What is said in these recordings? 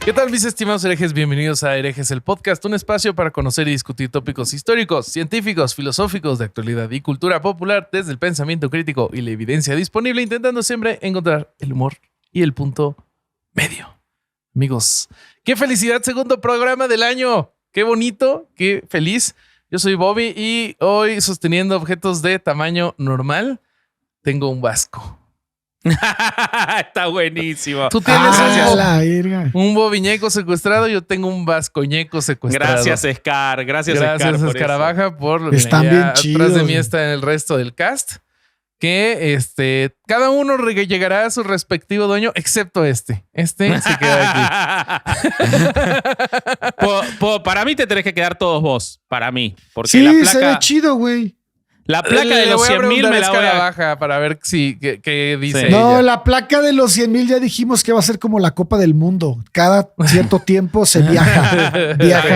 ¿Qué tal, mis estimados herejes? Bienvenidos a Herejes, el podcast, un espacio para conocer y discutir tópicos históricos, científicos, filosóficos, de actualidad y cultura popular desde el pensamiento crítico y la evidencia disponible, intentando siempre encontrar el humor y el punto medio. Amigos, ¡qué felicidad! Segundo programa del año. ¡Qué bonito! ¡Qué feliz! Yo soy Bobby y hoy, sosteniendo objetos de tamaño normal, tengo un vasco. Está buenísimo. Tú tienes un bobiñeco secuestrado, yo tengo un vascoñeco secuestrado. Gracias, Scar. Gracias Scar, Escarabaja, por están bien chidos. Atrás de mí está el resto del cast. Que cada uno llegará a su respectivo dueño, excepto este. Este se queda aquí. Para mí te tenés que quedar todos vos. Para mí. Porque sí, la placa, se ve chido, güey. La placa de los 100,000 me la voy a baja para ver qué dice. Sí. No, la placa de los 100,000 ya dijimos que va a ser como la Copa del Mundo. Cada cierto tiempo se viaja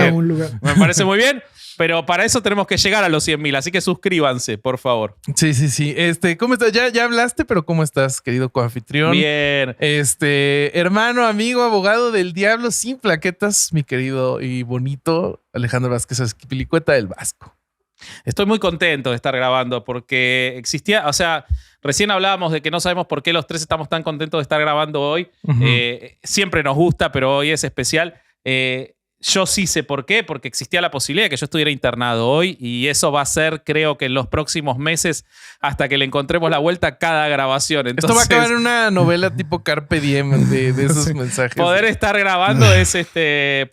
a un lugar. Me parece muy bien, pero para eso tenemos que llegar a los 100,000, así que suscríbanse, por favor. Sí. ¿Cómo estás? Ya hablaste, pero ¿cómo estás, querido coanfitrión? Bien. Hermano, amigo, abogado del diablo sin plaquetas, mi querido y bonito Alejandro Vázquez Azpilicueta del Vasco. Estoy muy contento de estar grabando porque existía, recién hablábamos de que no sabemos por qué los tres estamos tan contentos de estar grabando hoy. Uh-huh. Siempre nos gusta, pero hoy es especial. Yo sí sé por qué, porque existía la posibilidad de que yo estuviera internado hoy y eso va a ser, creo que en los próximos meses, hasta que le encontremos la vuelta cada grabación. Entonces, esto va a acabar en una novela tipo Carpe Diem de esos sí. mensajes. Poder estar grabando es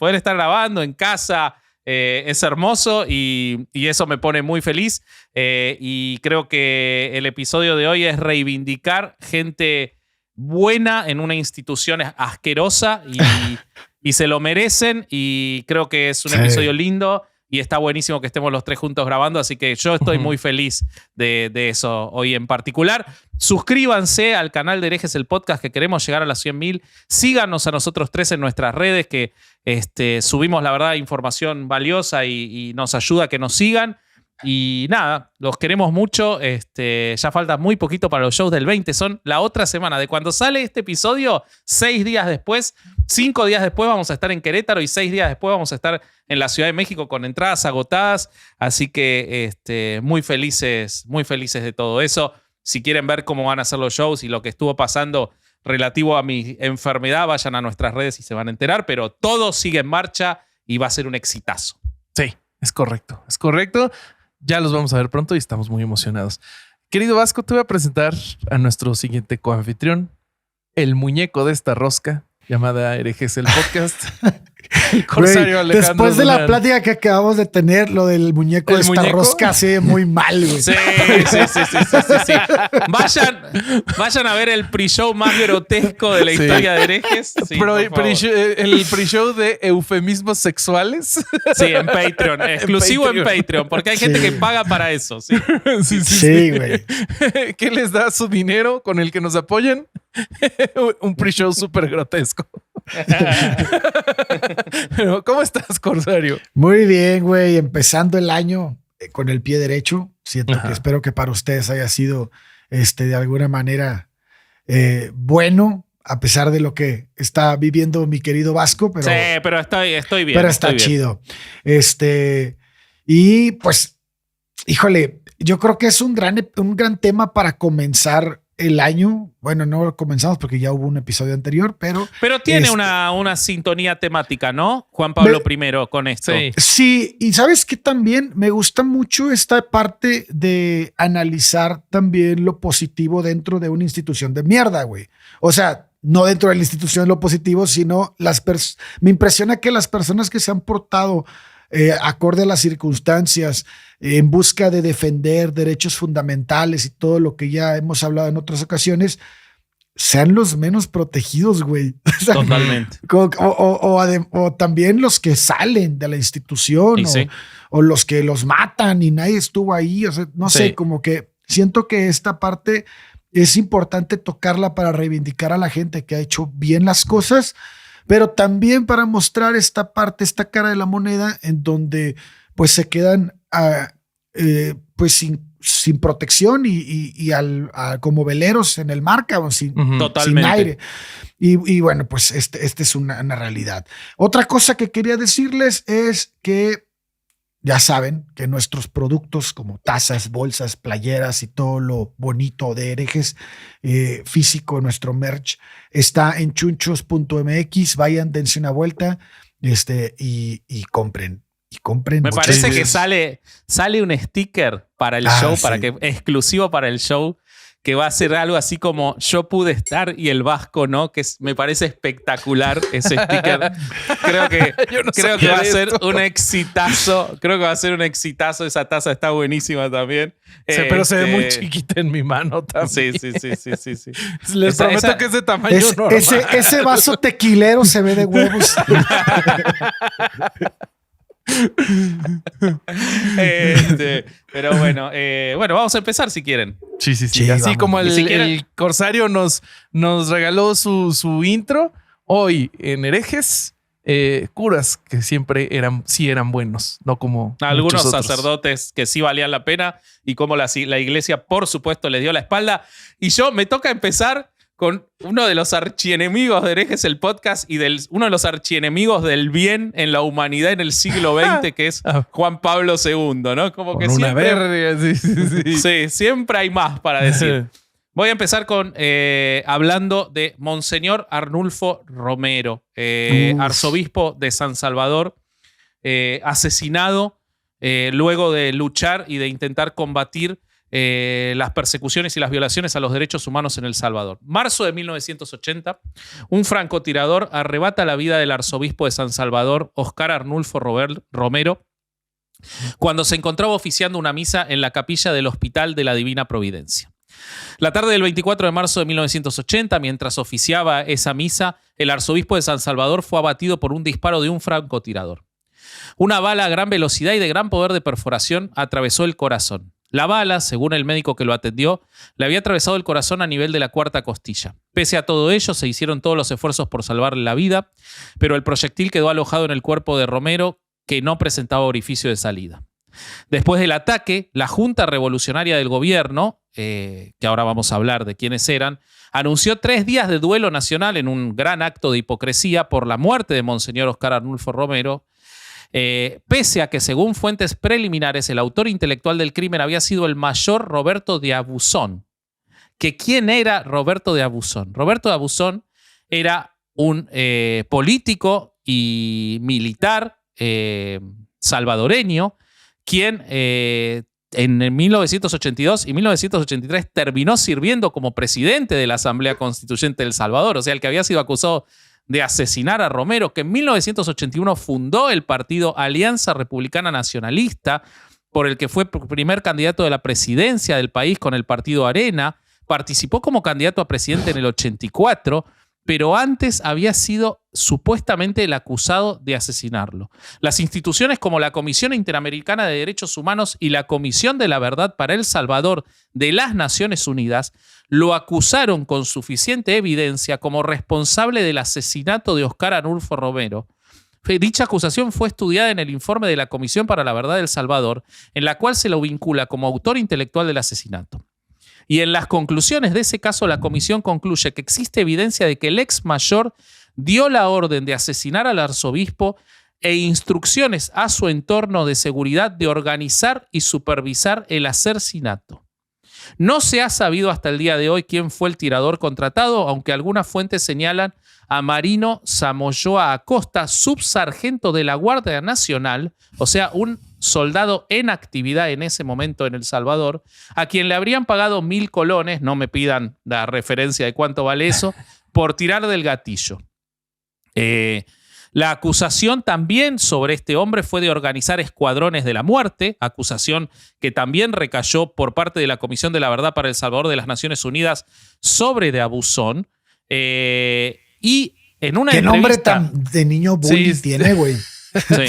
poder estar grabando en casa. Es hermoso y eso me pone muy feliz y creo que el episodio de hoy es reivindicar gente buena en una institución asquerosa y se lo merecen y creo que es un episodio lindo y está buenísimo que estemos los tres juntos grabando, así que yo estoy muy feliz de eso hoy en particular. Suscríbanse al canal de Herejes, el podcast, que queremos llegar a las 100,000. Síganos a nosotros tres en nuestras redes, que subimos, la verdad, información valiosa y nos ayuda a que nos sigan. Y nada, los queremos mucho. Ya falta muy poquito para los shows del 20. Son la otra semana. De cuando sale este episodio, 6 días después, 5 días después vamos a estar en Querétaro y 6 días después vamos a estar en la Ciudad de México con entradas agotadas. Así que muy felices de todo eso. Si quieren ver cómo van a ser los shows y lo que estuvo pasando relativo a mi enfermedad, vayan a nuestras redes y se van a enterar. Pero todo sigue en marcha y va a ser un exitazo. Sí, es correcto. Ya los vamos a ver pronto y estamos muy emocionados. Querido Vasco, te voy a presentar a nuestro siguiente coanfitrión, el muñeco de esta rosca llamada Herejes, el podcast. El corsario Alejandro después de Durán. La plática que acabamos de tener, lo del muñeco de esta rosca se ve muy mal, güey. Sí. Vayan a ver el pre-show más grotesco de la historia de Herejes. Sí, el pre-show de eufemismos sexuales. Sí, en Patreon. Exclusivo en Patreon, porque hay gente que paga para eso. Sí, güey. ¿Qué les da su dinero con el que nos apoyen? Un pre-show súper grotesco. ¿Cómo estás, Corsario? Muy bien, güey. Empezando el año con el pie derecho. Siento que espero que para ustedes haya sido de alguna manera bueno, a pesar de lo que está viviendo mi querido Vasco. Pero, sí, pero estoy bien. Pero está chido. Y pues, híjole, yo creo que es un gran tema para comenzar el año. Bueno, no lo comenzamos porque ya hubo un episodio anterior, pero tiene una sintonía temática, ¿no? Juan Pablo I con esto. Sí, y sabes que también me gusta mucho esta parte de analizar también lo positivo dentro de una institución de mierda, güey. O sea, no dentro de la institución lo positivo, sino me impresiona que las personas que se han portado acorde a las circunstancias, en busca de defender derechos fundamentales y todo lo que ya hemos hablado en otras ocasiones, sean los menos protegidos, güey. O sea, totalmente. O también los que salen de la institución o los que los matan y nadie estuvo ahí. O sea, no sé, como que siento que esta parte es importante tocarla para reivindicar a la gente que ha hecho bien las cosas, pero también para mostrar esta parte, esta cara de la moneda en donde pues se quedan pues sin protección y como veleros en el mar, cabrón, sin aire. Y bueno, pues este es una realidad. Otra cosa que quería decirles es que ya saben que nuestros productos como tazas, bolsas, playeras y todo lo bonito de Herejes físico, nuestro merch, está en chunchos.mx. Vayan, dense una vuelta y compren. Me parece que sale un sticker para el show, exclusivo para el show, que va a ser algo así como yo pude estar y el Vasco no, que me parece espectacular ese sticker. Creo que va a ser un exitazo. Creo que va a ser un exitazo. Esa taza está buenísima también. Pero se ve muy chiquita en mi mano también. Sí. Les prometo que es de tamaño normal. Ese vaso tequilero se ve de huevos. Pero bueno, vamos a empezar si quieren. Sí. Así vamos. Como el Corsario nos regaló su intro, hoy en Herejes, curas que siempre eran buenos, no como algunos sacerdotes que sí valían la pena y como la iglesia, por supuesto, les dio la espalda. Y me toca empezar con uno de los archienemigos de Herejes, el podcast, y uno de los archienemigos del bien en la humanidad en el siglo XX, que es Juan Pablo II, ¿no? Como que una siempre, verga, sí, siempre hay más para decir. Voy a empezar hablando de Monseñor Arnulfo Romero, arzobispo de San Salvador, asesinado luego de luchar y de intentar combatir las persecuciones y las violaciones a los derechos humanos en El Salvador. Marzo de 1980, un francotirador arrebata la vida del arzobispo de San Salvador, Oscar Arnulfo Romero, cuando se encontraba oficiando una misa en la capilla del Hospital de la Divina Providencia. La tarde del 24 de marzo de 1980, mientras oficiaba esa misa, el arzobispo de San Salvador fue abatido por un disparo de un francotirador. Una bala a gran velocidad y de gran poder de perforación atravesó el corazón. La bala, según el médico que lo atendió, le había atravesado el corazón a nivel de la cuarta costilla. Pese a todo ello, se hicieron todos los esfuerzos por salvarle la vida, pero el proyectil quedó alojado en el cuerpo de Romero, que no presentaba orificio de salida. Después del ataque, la Junta Revolucionaria del Gobierno, que ahora vamos a hablar de quiénes eran, anunció 3 días de duelo nacional en un gran acto de hipocresía por la muerte de Monseñor Oscar Arnulfo Romero, pese a que, según fuentes preliminares, el autor intelectual del crimen había sido el mayor Roberto de Abuson. ¿Quién era Roberto de Abuson? Roberto de Abuson era un político y militar salvadoreño, quien en 1982 y 1983 terminó sirviendo como presidente de la Asamblea Constituyente de El Salvador, o sea, el que había sido acusado de asesinar a Romero, que en 1981 fundó el partido Alianza Republicana Nacionalista, por el que fue primer candidato de la presidencia del país con el partido Arena, participó como candidato a presidente en el 84, pero antes había sido supuestamente el acusado de asesinarlo. Las instituciones como la Comisión Interamericana de Derechos Humanos y la Comisión de la Verdad para El Salvador de las Naciones Unidas lo acusaron con suficiente evidencia como responsable del asesinato de Oscar Arnulfo Romero. Dicha acusación fue estudiada en el informe de la Comisión para la Verdad de El Salvador, en la cual se lo vincula como autor intelectual del asesinato. Y en las conclusiones de ese caso, la comisión concluye que existe evidencia de que el ex mayor dio la orden de asesinar al arzobispo e instrucciones a su entorno de seguridad de organizar y supervisar el asesinato. No se ha sabido hasta el día de hoy quién fue el tirador contratado, aunque algunas fuentes señalan a Marino Samoyoa Acosta, subsargento de la Guardia Nacional, o sea, un soldado en actividad en ese momento en El Salvador, a quien le habrían pagado 1,000 colones, no me pidan la referencia de cuánto vale eso, por tirar del gatillo. La acusación también sobre este hombre fue de organizar escuadrones de la muerte, acusación que también recayó por parte de la Comisión de la Verdad para El Salvador de las Naciones Unidas sobre de Abuson. Y en una ¿Qué entrevista... nombre tan de niño bully tiene, güey? Sí,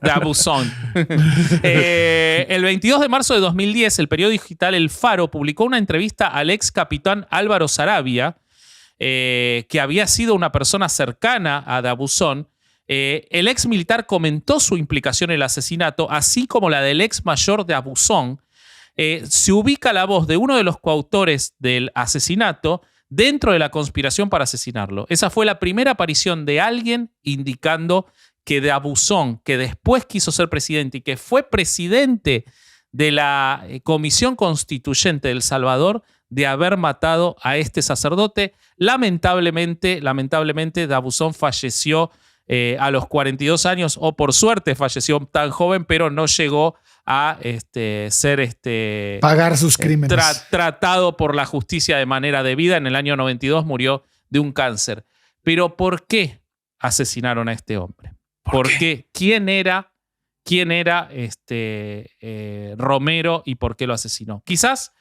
de Abuson. El 22 de marzo de 2010, el periódico digital El Faro publicó una entrevista al ex capitán Álvaro Sarabia, que había sido una persona cercana a Abuson. El ex militar comentó su implicación en el asesinato, así como la del ex mayor de Abuson, se ubica la voz de uno de los coautores del asesinato dentro de la conspiración para asesinarlo. Esa fue la primera aparición de alguien indicando que Debusson, que después quiso ser presidente y que fue presidente de la Comisión Constituyente de El Salvador, de haber matado a este sacerdote. Lamentablemente, Debusson falleció a los 42 años, o por suerte falleció tan joven, pero no llegó a ser pagar sus crímenes. Tratado por la justicia de manera debida. En el año 92 murió de un cáncer. Pero ¿por qué asesinaron a este hombre? ¿Por qué? ¿Quién era Romero y por qué lo asesinó? Quizás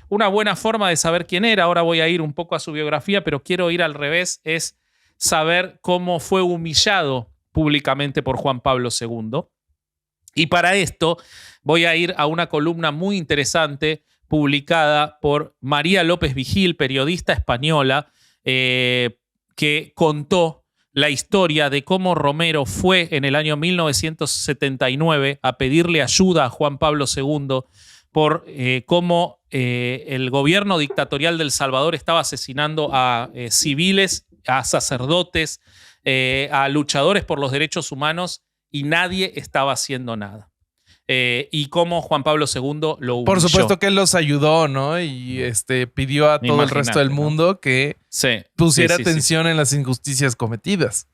una buena forma de saber quién era, ahora voy a ir un poco a su biografía, pero quiero ir al revés, es saber cómo fue humillado públicamente por Juan Pablo II. Y para esto voy a ir a una columna muy interesante publicada por María López Vigil, periodista española, que contó la historia de cómo Romero fue en el año 1979 a pedirle ayuda a Juan Pablo II por cómo el gobierno dictatorial de El Salvador estaba asesinando a civiles, a sacerdotes, a luchadores por los derechos humanos, y nadie estaba haciendo nada. Y cómo Juan Pablo II lo humilló. Por supuesto que él los ayudó, ¿no? Y pidió a todo el resto del mundo que pusiera atención en las injusticias cometidas.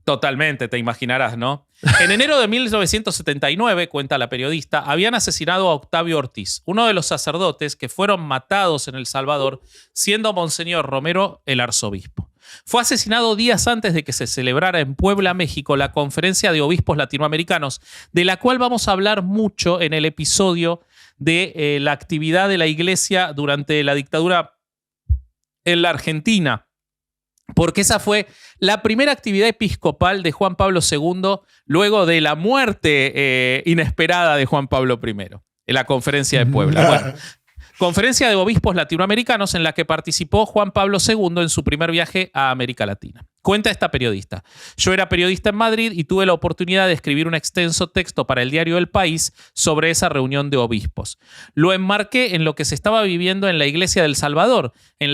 Totalmente, te imaginarás, ¿no? En enero de 1979, cuenta la periodista, habían asesinado a Octavio Ortiz, uno de los sacerdotes que fueron matados en El Salvador, siendo Monseñor Romero el arzobispo. Fue asesinado días antes de que se celebrara en Puebla, México, la Conferencia de Obispos Latinoamericanos, de la cual vamos a hablar mucho en el episodio de la actividad de la Iglesia durante la dictadura en la Argentina. Porque esa fue la primera actividad episcopal de Juan Pablo II luego de la muerte inesperada de Juan Pablo I, en la Conferencia de Puebla. Bueno, Conferencia de Obispos Latinoamericanos en la que participó Juan Pablo II en su primer viaje a América Latina. Cuenta esta periodista: yo era periodista en Madrid y tuve la oportunidad de escribir un extenso texto para el diario El País sobre esa reunión de obispos. Lo enmarqué en lo que se estaba viviendo en la Iglesia del Salvador, en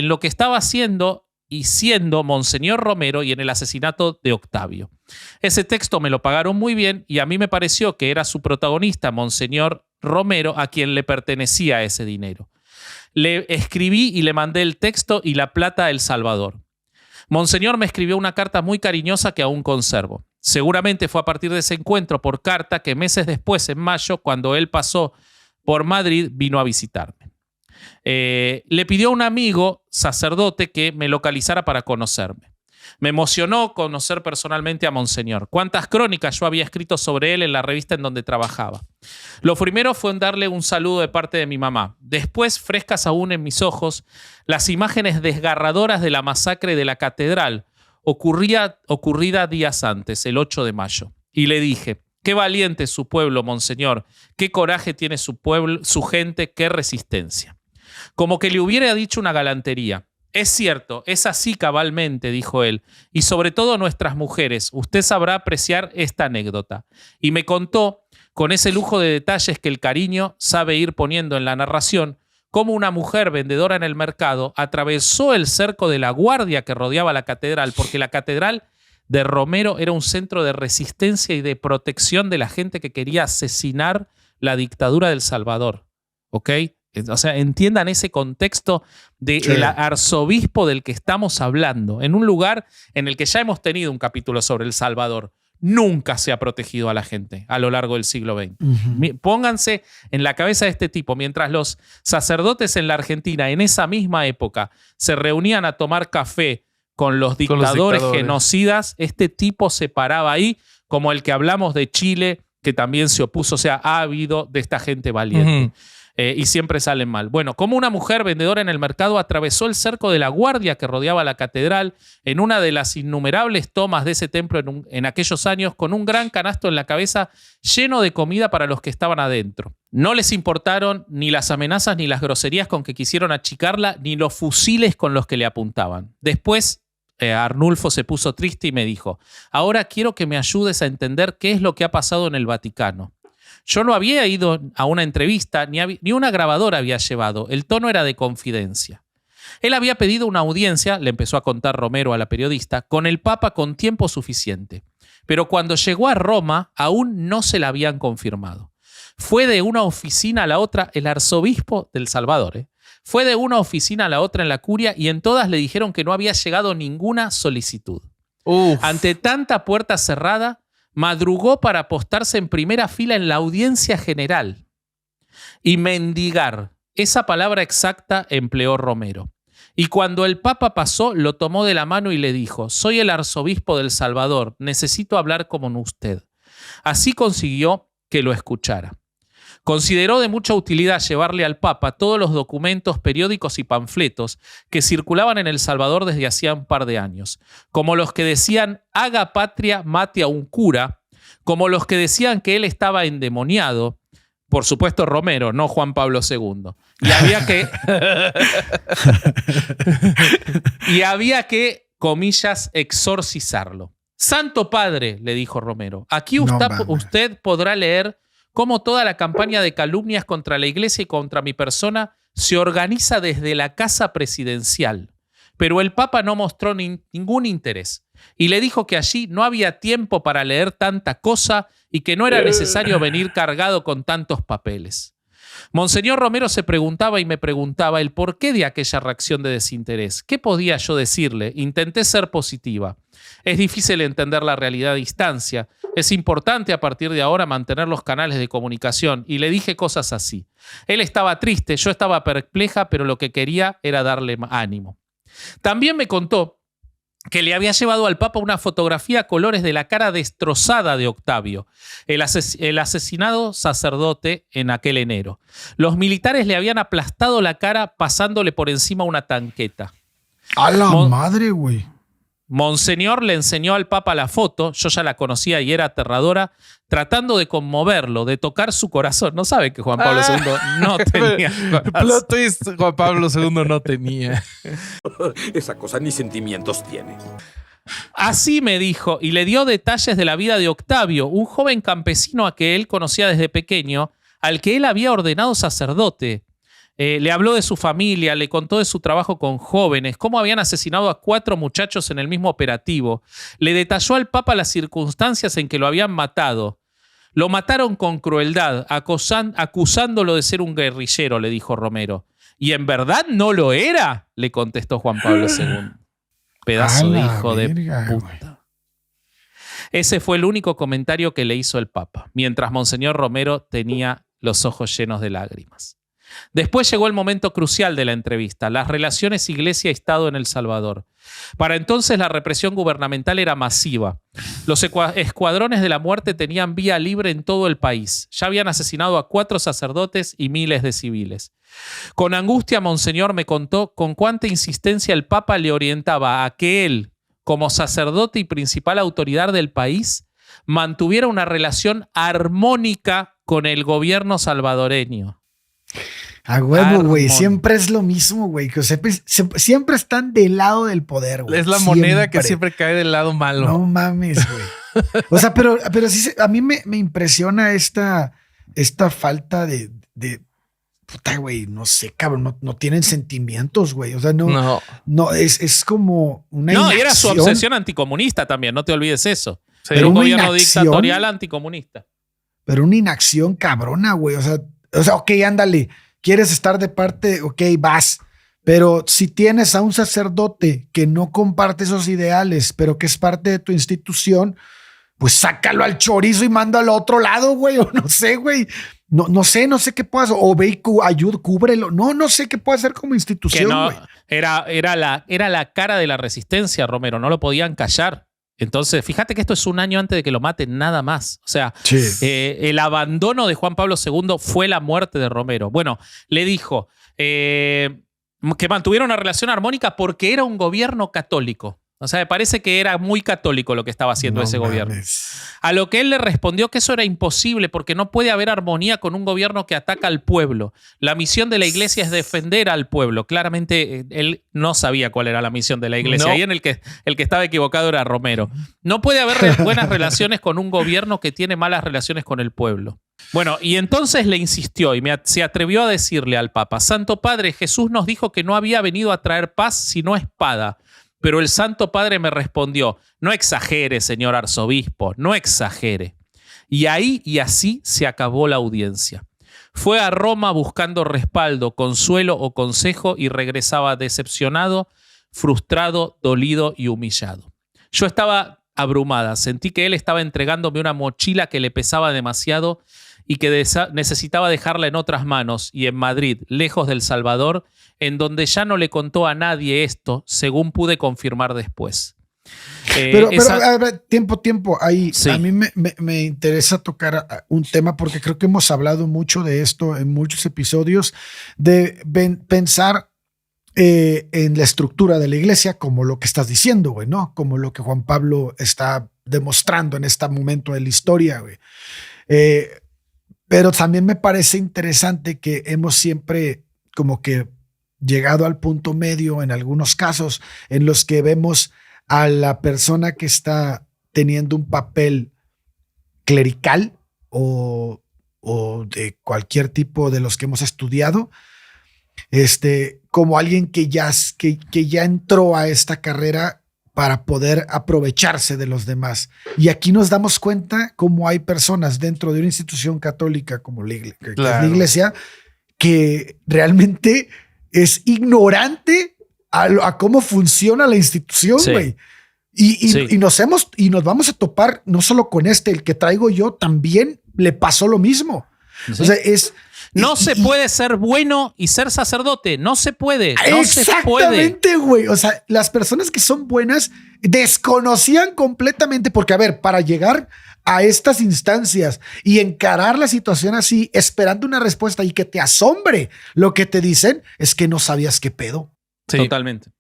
lo que estaba haciendo y siendo Monseñor Romero y en el asesinato de Octavio. Ese texto me lo pagaron muy bien y a mí me pareció que era su protagonista, Monseñor Romero, a quien le pertenecía ese dinero. Le escribí y le mandé el texto y la plata a El Salvador. Monseñor me escribió una carta muy cariñosa que aún conservo. Seguramente fue a partir de ese encuentro por carta que meses después, en mayo, cuando él pasó por Madrid, vino a visitarme. Le pidió a un amigo sacerdote que me localizara para conocerme. Me emocionó conocer personalmente a Monseñor. Cuántas crónicas yo había escrito sobre él en la revista en donde trabajaba. Lo primero fue en darle un saludo de parte de mi mamá. Después, frescas aún en mis ojos, las imágenes desgarradoras de la masacre de la catedral, ocurrida días antes, el 8 de mayo. Y le dije: qué valiente es su pueblo, Monseñor. Qué coraje tiene su pueblo, su gente, qué resistencia. Como que le hubiera dicho una galantería. Es cierto, es así cabalmente, dijo él, y sobre todo nuestras mujeres. Usted sabrá apreciar esta anécdota. Y me contó, con ese lujo de detalles que el cariño sabe ir poniendo en la narración, cómo una mujer vendedora en el mercado atravesó el cerco de la guardia que rodeaba la catedral, porque la catedral de Romero era un centro de resistencia y de protección de la gente que quería asesinar la dictadura del Salvador. ¿Ok? O sea, entiendan ese contexto del arzobispo del que estamos hablando, en un lugar en el que ya hemos tenido un capítulo sobre El Salvador. Nunca se ha protegido a la gente a lo largo del siglo XX. Pónganse en la cabeza de este tipo. Mientras los sacerdotes en la Argentina en esa misma época se reunían a tomar café con los dictadores genocidas, este tipo se paraba ahí, como el que hablamos de Chile, que también se opuso. O sea, ha habido de esta gente valiente. Y siempre salen mal. Bueno, como una mujer vendedora en el mercado atravesó el cerco de la guardia que rodeaba la catedral en una de las innumerables tomas de ese templo en aquellos años, con un gran canasto en la cabeza lleno de comida para los que estaban adentro. No les importaron ni las amenazas ni las groserías con que quisieron achicarla, ni los fusiles con los que le apuntaban. Después, Arnulfo se puso triste y me dijo: ahora quiero que me ayudes a entender qué es lo que ha pasado en el Vaticano. Yo no había ido a una entrevista, ni una grabadora había llevado. El tono era de confidencia. Él había pedido una audiencia, le empezó a contar Romero a la periodista, con el Papa con tiempo suficiente. Pero cuando llegó a Roma, aún no se la habían confirmado. Fue de una oficina a la otra el arzobispo del Salvador. Fue de una oficina a la otra en la curia y en todas le dijeron que no había llegado ninguna solicitud. Ante tanta puerta cerrada, madrugó para apostarse en primera fila en la audiencia general y mendigar. Esa palabra exacta empleó Romero. Y cuando el Papa pasó, lo tomó de la mano y le dijo: soy el arzobispo del Salvador, necesito hablar con usted. Así consiguió que lo escuchara. Consideró de mucha utilidad llevarle al Papa todos los documentos, periódicos y panfletos que circulaban en El Salvador desde hacía un par de años, como los que decían haga patria, mate a un cura, como los que decían que él estaba endemoniado, por supuesto Romero, no Juan Pablo II. Y había que, comillas, exorcizarlo. Santo Padre, le dijo Romero, aquí usted podrá leer cómo toda la campaña de calumnias contra la Iglesia y contra mi persona se organiza desde la casa presidencial. Pero el Papa no mostró ningún interés y le dijo que allí no había tiempo para leer tanta cosa y que no era necesario venir cargado con tantos papeles. Monseñor Romero se preguntaba y me preguntaba el porqué de aquella reacción de desinterés. ¿Qué podía yo decirle? Intenté ser positiva. Es difícil entender la realidad a distancia. Es importante a partir de ahora mantener los canales de comunicación. Y le dije cosas así. Él estaba triste, yo estaba perpleja, pero lo que quería era darle ánimo. También me contó que le había llevado al Papa una fotografía a colores de la cara destrozada de Octavio, el asesinado sacerdote en aquel enero. Los militares le habían aplastado la cara pasándole por encima una tanqueta. ¡A la madre, güey! Monseñor le enseñó al Papa la foto, yo ya la conocía y era aterradora, tratando de conmoverlo, de tocar su corazón. No sabe que Juan Pablo II no tenía corazón. Plot twist, Juan Pablo II no tenía. Esa cosa ni sentimientos tiene. Así me dijo, y le dio detalles de la vida de Octavio, un joven campesino a que él conocía desde pequeño, al que él había ordenado sacerdote. Le habló de su familia, le contó de su trabajo con jóvenes, cómo habían asesinado a 4 muchachos en el mismo operativo. Le detalló al Papa las circunstancias en que lo habían matado. Lo mataron con crueldad, acusándolo de ser un guerrillero, le dijo Romero. ¿Y en verdad no lo era?, le contestó Juan Pablo II. Pedazo de hijo de puta. Ese fue el único comentario que le hizo el Papa, mientras Monseñor Romero tenía los ojos llenos de lágrimas. Después llegó el momento crucial de la entrevista, las relaciones Iglesia-Estado en El Salvador. Para entonces la represión gubernamental era masiva. Los escuadrones de la muerte tenían vía libre en todo el país. Ya habían asesinado a 4 sacerdotes y miles de civiles. Con angustia, Monseñor me contó con cuánta insistencia el Papa le orientaba a que él, como sacerdote y principal autoridad del país, mantuviera una relación armónica con el gobierno salvadoreño. A huevo, güey. Siempre es lo mismo, güey. Que siempre están del lado del poder, güey. Es la moneda que siempre cae del lado malo. No mames, güey. O sea, pero sí, a mí me impresiona esta falta de puta, güey. No sé, cabrón. No tienen sentimientos, güey. O sea, no es como una inacción. Y era su obsesión anticomunista también. No te olvides eso. Sí, era un gobierno dictatorial anticomunista. Pero una inacción cabrona, güey. O sea, ok, ándale. ¿Quieres estar de parte? Ok, vas. Pero si tienes a un sacerdote que no comparte esos ideales, pero que es parte de tu institución, pues sácalo al chorizo y mándalo a otro lado, güey. O no sé, güey. No sé qué puedas. O ve y ayuda, cúbrelo. No sé qué puede hacer como institución, güey. Era la cara de la resistencia, Romero. No lo podían callar. Entonces, fíjate que esto es un año antes de que lo maten, nada más. O sea, sí. El abandono de Juan Pablo II fue la muerte de Romero. Bueno, le dijo que mantuvieron una relación armónica porque era un gobierno católico. O sea, me parece que era muy católico lo que estaba haciendo ese gobierno. A lo que él le respondió que eso era imposible porque no puede haber armonía con un gobierno que ataca al pueblo. La misión de la iglesia es defender al pueblo. Claramente él no sabía cuál era la misión de la iglesia. No. Ahí el que estaba equivocado era Romero. No puede haber buenas relaciones con un gobierno que tiene malas relaciones con el pueblo. Bueno, y entonces le insistió y se atrevió a decirle al Papa: Santo Padre, Jesús nos dijo que no había venido a traer paz sino espada. Pero el Santo Padre me respondió: no exagere, señor arzobispo, no exagere. Y ahí y así se acabó la audiencia. Fue a Roma buscando respaldo, consuelo o consejo y regresaba decepcionado, frustrado, dolido y humillado. Yo estaba abrumada, sentí que él estaba entregándome una mochila que le pesaba demasiado y que necesitaba dejarla en otras manos, y en Madrid, lejos del Salvador, en donde ya no le contó a nadie esto, según pude confirmar después. Pero a ver, tiempo. Ahí Sí. a mí me interesa tocar un tema porque creo que hemos hablado mucho de esto en muchos episodios, de pensar en la estructura de la iglesia como lo que estás diciendo, güey, ¿no? Como lo que Juan Pablo está demostrando en este momento de la historia, güey. Pero también me parece interesante que hemos siempre como que llegado al punto medio en algunos casos en los que vemos a la persona que está teniendo un papel clerical o de cualquier tipo de los que hemos estudiado, como alguien que ya entró a esta carrera para poder aprovecharse de los demás. Y aquí nos damos cuenta cómo hay personas dentro de una institución católica como que es la iglesia, que realmente es ignorante a cómo funciona la institución, güey. Y nos vamos a topar no solo con el que traigo yo, también le pasó lo mismo. Sí. O sea, no se puede ser bueno y ser sacerdote. No se puede. No se puede. Exactamente, güey. O sea, las personas que son buenas desconocían completamente, porque, a ver, para llegar a estas instancias y encarar la situación así, esperando una respuesta y que te asombre lo que te dicen, es que no sabías qué pedo. Sí. Totalmente.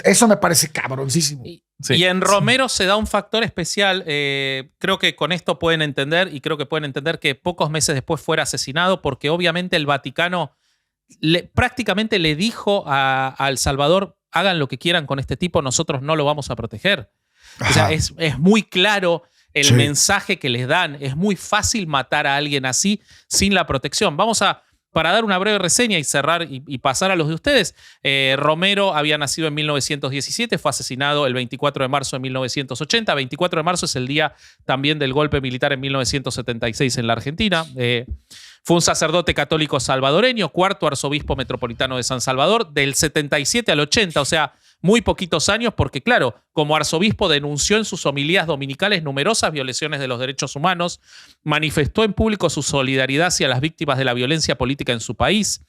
Eso me parece cabroncísimo. Y en Romero se da un factor especial. Creo que con esto pueden entender, y creo que pueden entender que pocos meses después fuera asesinado, porque obviamente el Vaticano prácticamente le dijo a El Salvador: hagan lo que quieran con este tipo, nosotros no lo vamos a proteger. O sea, es muy claro el mensaje que les dan. Es muy fácil matar a alguien así sin la protección. Para dar una breve reseña y cerrar y pasar a los de ustedes, Romero había nacido en 1917, fue asesinado el 24 de marzo de 1980. 24 de marzo es el día también del golpe militar en 1976 en la Argentina. Fue un sacerdote católico salvadoreño, cuarto arzobispo metropolitano de San Salvador, del 77 al 80, o sea, muy poquitos años, porque claro, como arzobispo denunció en sus homilías dominicales numerosas violaciones de los derechos humanos, manifestó en público su solidaridad hacia las víctimas de la violencia política en su país.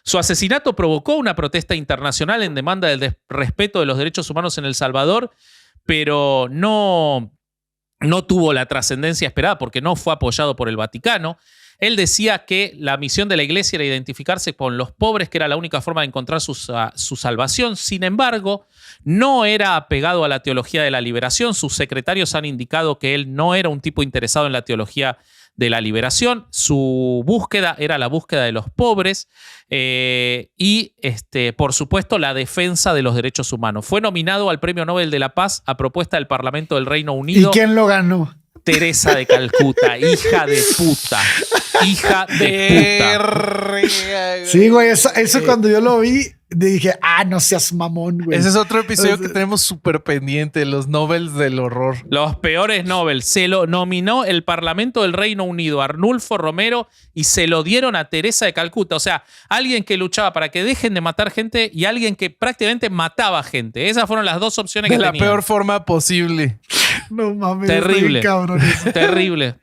Su asesinato provocó una protesta internacional en demanda del respeto de los derechos humanos en El Salvador, pero no tuvo la trascendencia esperada porque no fue apoyado por el Vaticano. Él decía que la misión de la iglesia era identificarse con los pobres, que era la única forma de encontrar su salvación. Sin embargo, no era apegado a la teología de la liberación. Sus secretarios han indicado que él no era un tipo interesado en la teología de la liberación. Su búsqueda era la búsqueda de los pobres y, por supuesto, la defensa de los derechos humanos. Fue nominado al Premio Nobel de la Paz a propuesta del Parlamento del Reino Unido. ¿Y quién lo ganó? Teresa de Calcuta, hija de puta. Hija de puta. Sí, güey, eso cuando yo lo vi, dije, no seas mamón, güey. Ese es otro episodio que tenemos súper pendiente, los Nobels del horror. Los peores Nobel. Se lo nominó el Parlamento del Reino Unido, Arnulfo Romero, y se lo dieron a Teresa de Calcuta. O sea, alguien que luchaba para que dejen de matar gente y alguien que prácticamente mataba gente. Esas fueron las dos opciones que de la tenían. peor forma posible. No mames. Terrible. Cabrón. Terrible.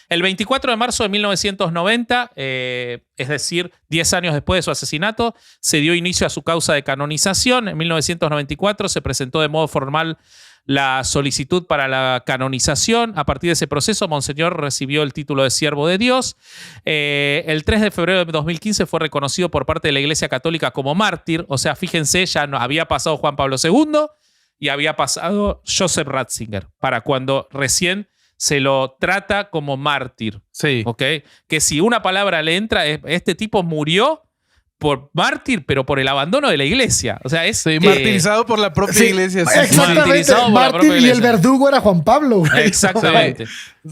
El 24 de marzo de 1990, es decir, 10 años después de su asesinato, se dio inicio a su causa de canonización. En 1994 se presentó de modo formal la solicitud para la canonización. A partir de ese proceso, Monseñor recibió el título de siervo de Dios. El 3 de febrero de 2015 fue reconocido por parte de la Iglesia Católica como mártir. O sea, fíjense, ya no, había pasado Juan Pablo II y había pasado Joseph Ratzinger, para cuando recién se lo trata como mártir. Sí. ¿Ok? Que si una palabra le entra, este tipo murió por mártir, pero por el abandono de la iglesia. O sea, es... Sí, martirizado por la propia iglesia. Sí, Exactamente. Martirizado por la propia Mártir y el iglesia. verdugo era Juan Pablo, güey. Exactamente.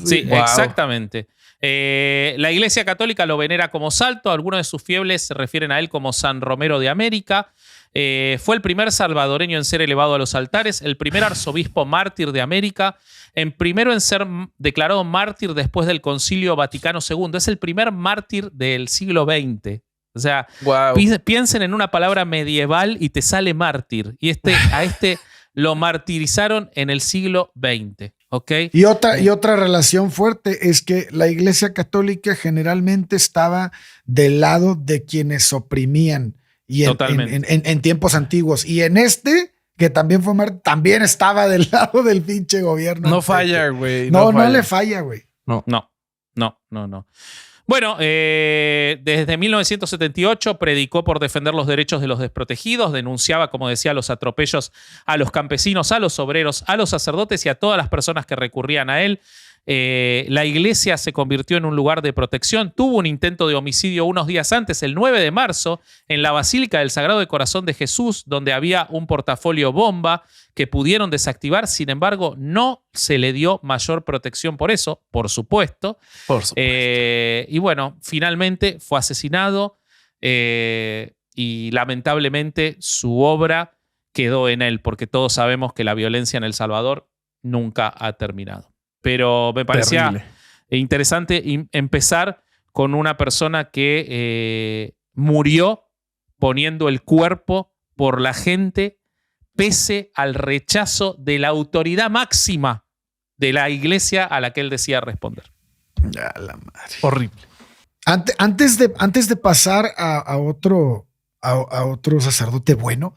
Sí, Wow. exactamente. La Iglesia Católica lo venera como santo. Algunos de sus fieles se refieren a él como San Romero de América. Fue el primer salvadoreño en ser elevado a los altares, el primer arzobispo mártir de América, el primero en ser declarado mártir después del Concilio Vaticano II. Es el primer mártir del siglo XX. O sea, wow. Piensen en una palabra medieval y te sale mártir. Y a este lo martirizaron en el siglo XX. ¿Ok? Y otra relación fuerte es que la Iglesia Católica generalmente estaba del lado de quienes oprimían y en tiempos antiguos. Y en que también fue mártir, también estaba del lado del pinche gobierno. No falla, güey. No le falla, güey. No. Bueno, desde 1978 predicó por defender los derechos de los desprotegidos, denunciaba, como decía, los atropellos a los campesinos, a los obreros, a los sacerdotes y a todas las personas que recurrían a él. La iglesia se convirtió en un lugar de protección. Tuvo un intento de homicidio unos días antes, el 9 de marzo, en la Basílica del Sagrado Corazón de Jesús, donde había un portafolio bomba que pudieron desactivar. Sin embargo, no se le dio mayor protección por eso, por supuesto. Y bueno, finalmente fue asesinado y lamentablemente su obra quedó en él, porque todos sabemos que la violencia en El Salvador nunca ha terminado. Pero me parecía interesante empezar con una persona que murió poniendo el cuerpo por la gente pese al rechazo de la autoridad máxima de la iglesia a la que él decía responder. Ya la madre. Horrible. Antes de pasar a otro sacerdote bueno,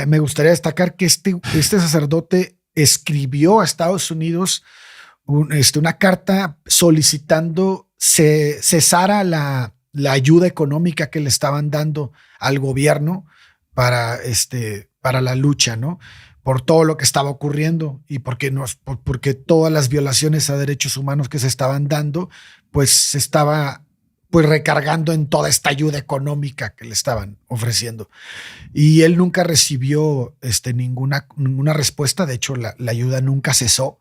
me gustaría destacar que este sacerdote escribió a Estados Unidos una carta solicitando cesara la ayuda económica que le estaban dando al gobierno para la lucha, ¿no? Por todo lo que estaba ocurriendo y porque todas las violaciones a derechos humanos que se estaban dando, pues se estaba recargando en toda esta ayuda económica que le estaban ofreciendo. Y él nunca recibió ninguna respuesta. De hecho, la ayuda nunca cesó.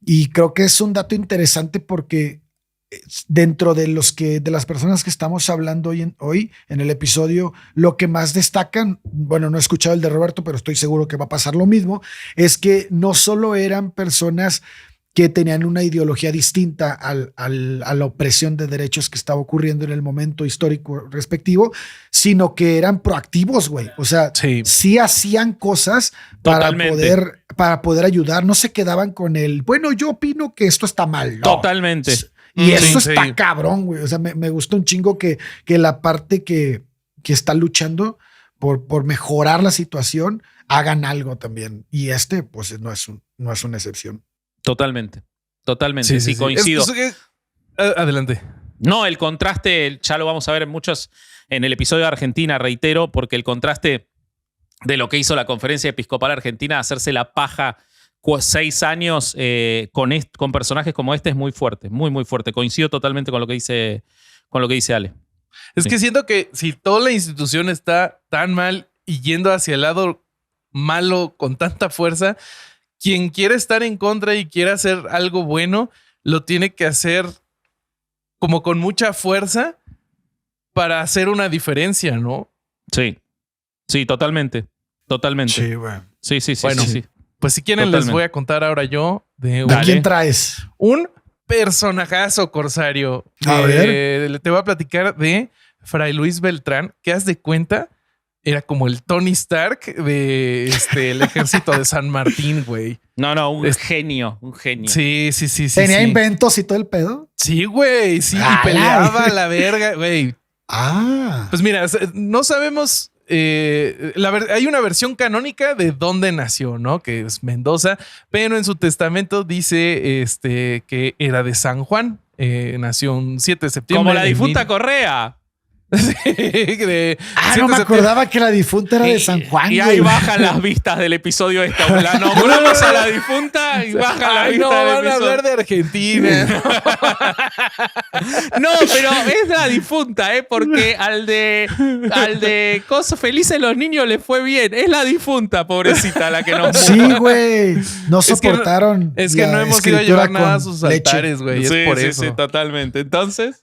Y creo que es un dato interesante porque dentro de las personas que estamos hablando hoy en el episodio, lo que más destacan, bueno, no he escuchado el de Roberto, pero estoy seguro que va a pasar lo mismo, es que no solo eran personas que tenían una ideología distinta a la opresión de derechos que estaba ocurriendo en el momento histórico respectivo, sino que eran proactivos, güey. O sea, sí hacían cosas para poder ayudar. No se quedaban con bueno, yo opino que esto está mal. No. Totalmente. Y eso está cabrón, güey. O sea, me gusta un chingo que la parte que está luchando por mejorar la situación hagan algo también. Y pues no es una excepción. Totalmente. Sí, coincido. Adelante. No, el contraste, ya lo vamos a ver en el episodio de Argentina, reitero, porque el contraste de lo que hizo la Conferencia Episcopal Argentina, hacerse la paja 6 años con personajes como este es muy fuerte, muy, muy fuerte. Coincido totalmente con lo que dice Ale. Es que siento que si toda la institución está tan mal y yendo hacia el lado malo con tanta fuerza, quien quiere estar en contra y quiere hacer algo bueno, lo tiene que hacer como con mucha fuerza para hacer una diferencia, ¿no? Sí, totalmente. Sí, güey. Sí. Bueno, sí. Pues si quieren les voy a contar ahora yo ¿De quién traes? Un personajazo, Corsario. A ver. Te voy a platicar de Fray Luis Beltrán, que haz de cuenta era como el Tony Stark el ejército de San Martín, güey. No, un genio. Sí. ¿Tenía inventos y todo el pedo? Sí, güey, sí. Y peleaba a la verga, güey. Ah. Pues mira, no sabemos hay una versión canónica de dónde nació, ¿no? Que es Mendoza, pero en su testamento dice que era de San Juan. Nació un 7 de septiembre. Como la difunta Correa. No me acordaba que la difunta era de San Juan. Y ahí bajan las vistas del episodio este. La nombramos a la difunta y bajan las vistas del episodio. No van a hablar de Argentina. No, pero es la difunta, porque al de Coso Felices los Niños le fue bien. Es la difunta, pobrecita, la que nos... Sí, güey. No soportaron. Es que no hemos ido a llevar nada a sus altares, güey. Sí, es por eso. Sí, totalmente. Entonces...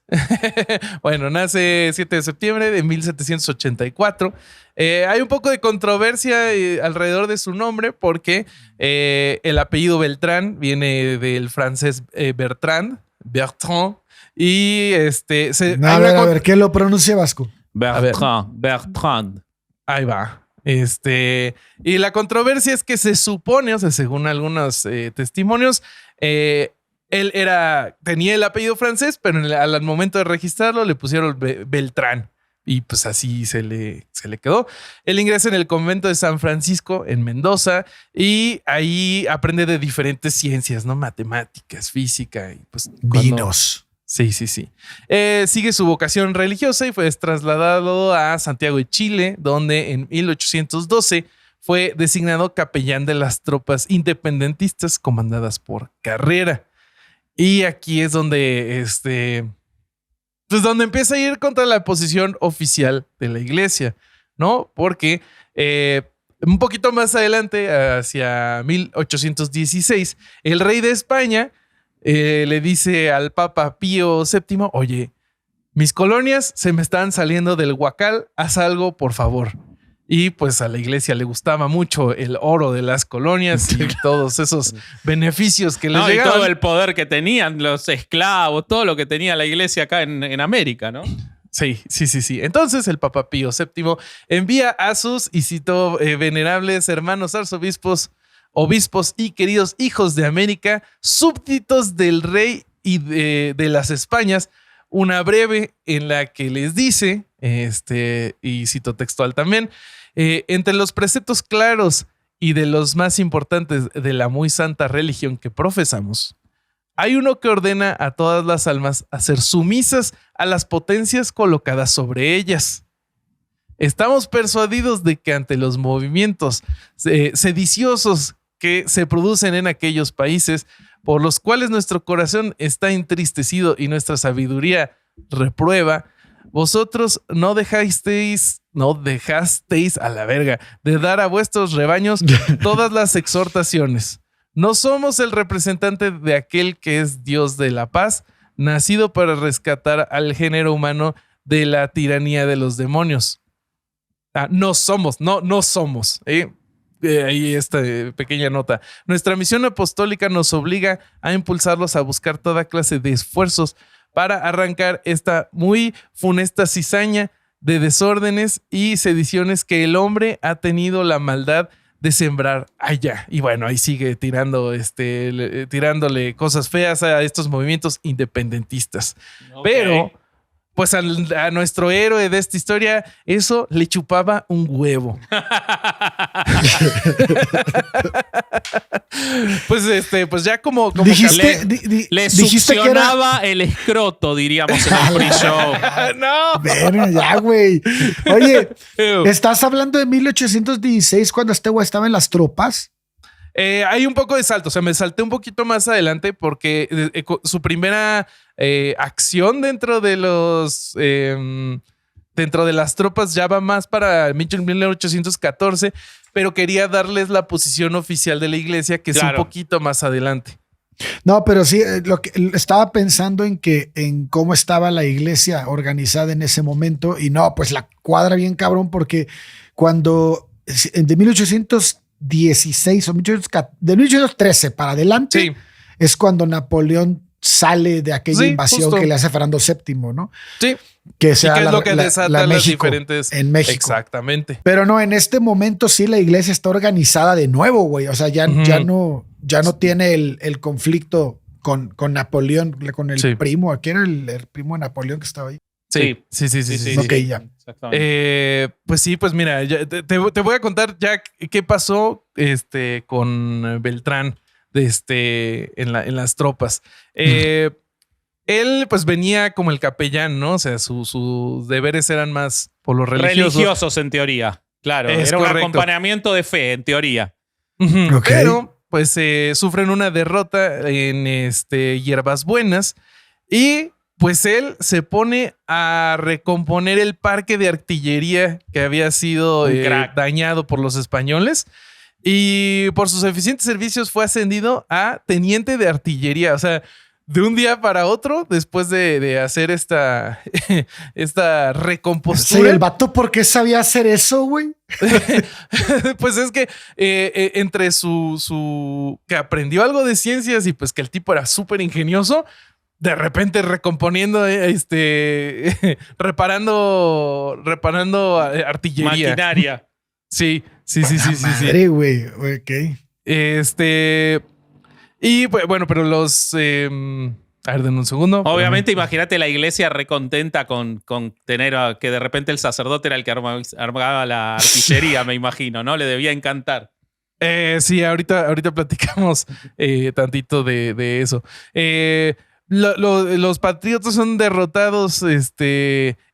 Bueno, nace 7 de septiembre de 1784. Hay un poco de controversia alrededor de su nombre porque el apellido Beltrán viene del francés Bertrand, y a ver, ¿qué lo pronuncia vasco? Bertrand. Ahí va. Y la controversia es que se supone, o sea, según algunos testimonios, él tenía el apellido francés, pero al momento de registrarlo le pusieron Beltrán. Y pues así se le quedó. Él ingresa en el convento de San Francisco en Mendoza y ahí aprende de diferentes ciencias, ¿no? Matemáticas, física y pues vinos. Sí. Sigue su vocación religiosa y fue trasladado a Santiago de Chile, donde en 1812 fue designado capellán de las tropas independentistas comandadas por Carrera. Y aquí es donde donde empieza a ir contra la posición oficial de la iglesia, ¿no? Porque un poquito más adelante, hacia 1816, el rey de España le dice al Papa Pío VII, oye, mis colonias se me están saliendo del huacal, haz algo, por favor. Y pues a la iglesia le gustaba mucho el oro de las colonias y todos esos beneficios que les llegaban. Y todo el poder que tenían los esclavos, todo lo que tenía la iglesia acá en América, ¿no? Sí. Entonces el Papa Pío VII envía a sus, y cito, venerables hermanos arzobispos, obispos y queridos hijos de América, súbditos del rey y de las Españas, una breve en la que les dice, y cito textual también, entre los preceptos claros y de los más importantes de la muy santa religión que profesamos, hay uno que ordena a todas las almas a ser sumisas a las potencias colocadas sobre ellas. Estamos persuadidos de que ante los movimientos sediciosos que se producen en aquellos países por los cuales nuestro corazón está entristecido y nuestra sabiduría reprueba, vosotros no dejasteis a la verga de dar a vuestros rebaños todas las exhortaciones. No somos el representante de aquel que es Dios de la paz, nacido para rescatar al género humano de la tiranía de los demonios. No somos. Ahí esta pequeña nota. Nuestra misión apostólica nos obliga a impulsarlos a buscar toda clase de esfuerzos para arrancar esta muy funesta cizaña de desórdenes y sediciones que el hombre ha tenido la maldad de sembrar allá. Y bueno, ahí sigue tirándole cosas feas a estos movimientos independentistas. Okay. Pero pues a nuestro héroe de esta historia, eso le chupaba un huevo. pues ya como le succionaba el escroto, diríamos en el pre-show. No. Bueno, ya, güey. Oye, ¿estás hablando de 1816 cuando este güey estaba en las tropas? Hay un poco de salto, o sea, me salté un poquito más adelante porque su primera acción dentro de las tropas ya va más para 1814, pero quería darles la posición oficial de la iglesia, que es un poquito más adelante. No, pero sí, lo que estaba pensando en cómo estaba la iglesia organizada en ese momento, y no, pues la cuadra bien cabrón, porque cuando de 1816 o de 1813 para adelante, sí, es cuando Napoleón sale de aquella invasión que le hace Fernando VII, ¿no? Sí. Que sea es lo que desata las México, diferentes... en México. Exactamente. Pero no, en este momento sí la iglesia está organizada de nuevo, güey. O sea, ya no tiene el conflicto con Napoleón, con el primo. Aquí era el primo de Napoleón que estaba ahí. Sí. Ok, ya. Exactamente. Pues sí, pues mira, te voy a contar ya qué pasó con Beltrán en las tropas. Él pues venía como el capellán, ¿no? O sea, sus deberes eran más por lo religioso. Religiosos en teoría. Claro, era un acompañamiento de fe, en teoría. Ok. Pero pues sufren una derrota en Hierbas Buenas y pues él se pone a recomponer el parque de artillería que había sido dañado por los españoles y por sus eficientes servicios fue ascendido a teniente de artillería. O sea, de un día para otro, después de hacer esta recompostura. Sí, el vato, ¿por qué sabía hacer eso, güey? Pues es que entre que aprendió algo de ciencias y pues que el tipo era súper ingenioso, de repente recomponiendo, reparando artillería. Maquinaria. Sí. Madre, güey. Ok. Y bueno, pero los... a ver, denme un segundo. Obviamente, imagínate la iglesia recontenta con tener que de repente el sacerdote era el que armaba la artillería, me imagino, ¿no? Le debía encantar. Sí, ahorita platicamos tantito de eso. Los patriotas son derrotados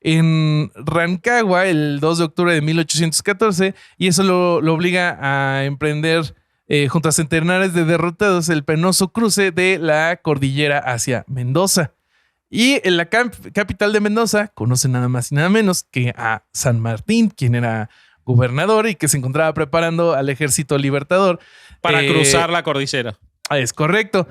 en Rancagua el 2 de octubre de 1814 y eso lo obliga a emprender junto a centenares de derrotados el penoso cruce de la cordillera hacia Mendoza. Y en la capital de Mendoza conoce nada más y nada menos que a San Martín, quien era gobernador y que se encontraba preparando al ejército libertador para cruzar la cordillera. Es correcto.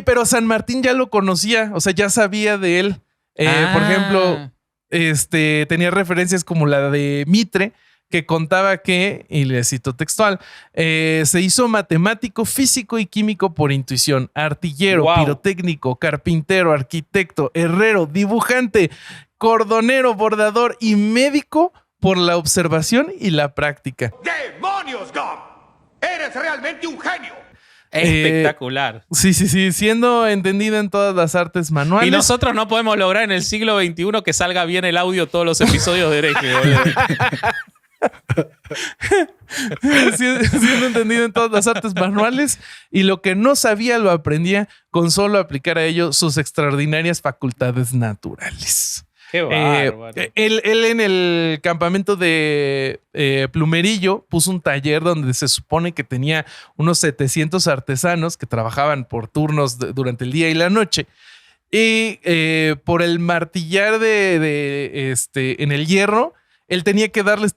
Pero San Martín ya lo conocía, o sea, ya sabía de él. Por ejemplo, tenía referencias como la de Mitre, que contaba que, y le cito textual, se hizo matemático, físico y químico por intuición, artillero, pirotécnico, carpintero, arquitecto, herrero, dibujante, cordonero, bordador y médico por la observación y la práctica. ¡Demonios, Gum! ¡Eres realmente un genio! Espectacular. Sí, siendo entendido en todas las artes manuales. Y nosotros no podemos lograr en el siglo XXI que salga bien el audio todos los episodios de Hereje. Siendo entendido en todas las artes manuales y lo que no sabía lo aprendía con solo aplicar a ello sus extraordinarias facultades naturales. Qué bárbaro. Él en el campamento de Plumerillo puso un taller donde se supone que tenía unos 700 artesanos que trabajaban por turnos durante el día y la noche. Y por el martillar en el hierro, él tenía que darles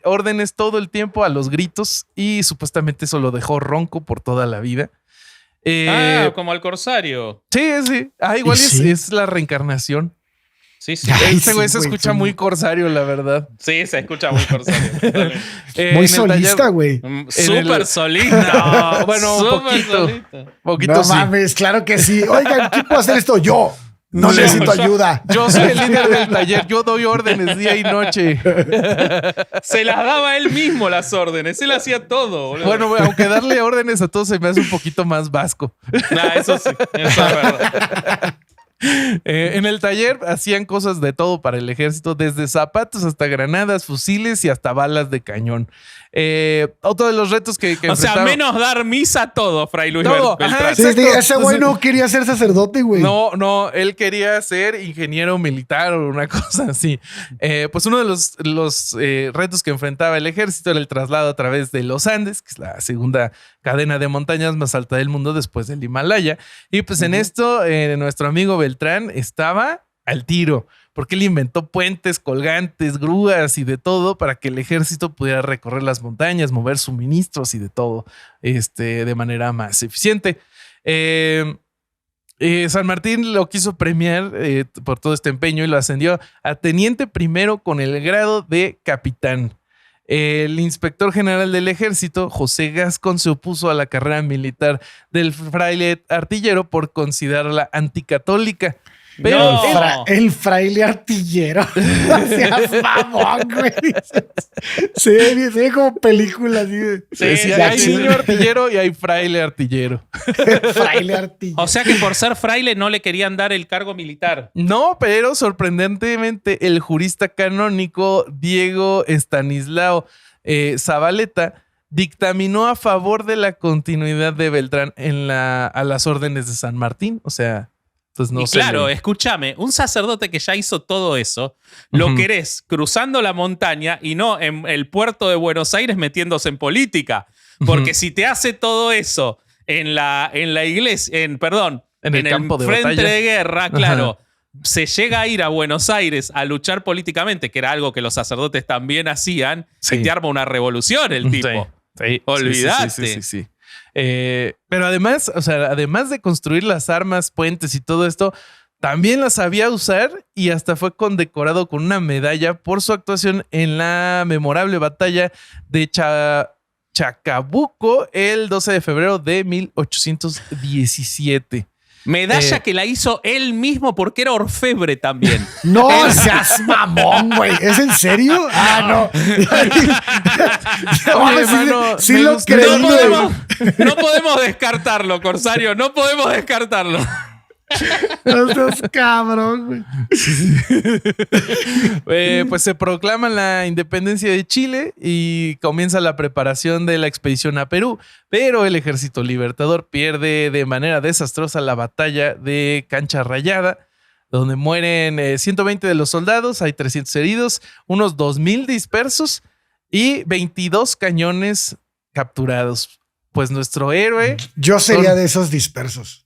órdenes todo el tiempo a los gritos y supuestamente eso lo dejó ronco por toda la vida. Como al corsario. Sí. Igual sí. Es la reencarnación. Sí. Ese güey se escucha muy corsario, la verdad. Sí, se escucha muy corsario. Muy solista, güey. Súper solista. No, bueno, poquito No sí. mames, claro que sí. Oigan, ¿quién puede hacer esto? Yo. No necesito ayuda. Yo soy el líder del taller. Yo doy órdenes día y noche. Se las daba él mismo las órdenes. Él hacía todo, boludo. Bueno, aunque darle órdenes a todos se me hace un poquito más vasco. Eso sí. Eso es verdad. En el taller hacían cosas de todo para el ejército, desde zapatos hasta granadas, fusiles y hasta balas de cañón. Otro de los retos que o sea, menos dar misa todo, Fray Luis Beltrán. Sí, ese güey no quería ser sacerdote, güey. No, él quería ser ingeniero militar o una cosa así. Pues uno de los retos que enfrentaba el ejército era el traslado a través de los Andes, que es la segunda cadena de montañas más alta del mundo después del Himalaya. Y pues en esto nuestro amigo Beltrán estaba al tiro, porque él inventó puentes, colgantes, grúas y de todo para que el ejército pudiera recorrer las montañas, mover suministros y de todo de manera más eficiente. San Martín lo quiso premiar por todo este empeño y lo ascendió a teniente primero con el grado de capitán. El inspector general del ejército, José Gascón, se opuso a la carrera militar del fraile artillero por considerarla anticatólica. Pero No. El fraile artillero. No seas mamón, güey. Se ve como película así de sí, de hay acción. niño artillero y hay fraile artillero. Fraile artillero. O sea que por ser fraile no le querían dar el cargo militar. No, pero sorprendentemente el jurista canónico Diego Estanislao Zabaleta dictaminó a favor de la continuidad de Beltrán a las órdenes de San Martín. O sea, pues no y sé. claro, escúchame, un sacerdote que ya hizo todo eso, lo querés cruzando la montaña y no en el puerto de Buenos Aires metiéndose en política. Porque si te hace todo eso en la iglesia, en el campo de frente batalla. de guerra, claro, se llega a ir a Buenos Aires a luchar políticamente, que era algo que los sacerdotes también hacían, Sí. y te arma una revolución el tipo. Sí, Olvídate. Sí. Pero además, o sea, además de construir las armas, puentes y todo esto, también las sabía usar y hasta fue condecorado con una medalla por su actuación en la memorable batalla de Chacabuco el 12 de febrero de 1817. Medalla que la hizo él mismo porque era orfebre también. No seas mamón, güey. ¿Es en serio? Ah, no. Oye, hermano, sí me lo gusta- creí, güey. No podemos descartarlo, Corsario. No podemos descartarlo. No seas cabrón, güey. Pues se proclama la independencia de Chile y comienza la preparación de la expedición a Perú, pero el ejército libertador pierde de manera desastrosa la batalla de Cancha Rayada, donde mueren 120 de los soldados, hay 300 heridos, unos 2,000 dispersos y 22 cañones capturados. Pues nuestro héroe... Yo sería de esos dispersos.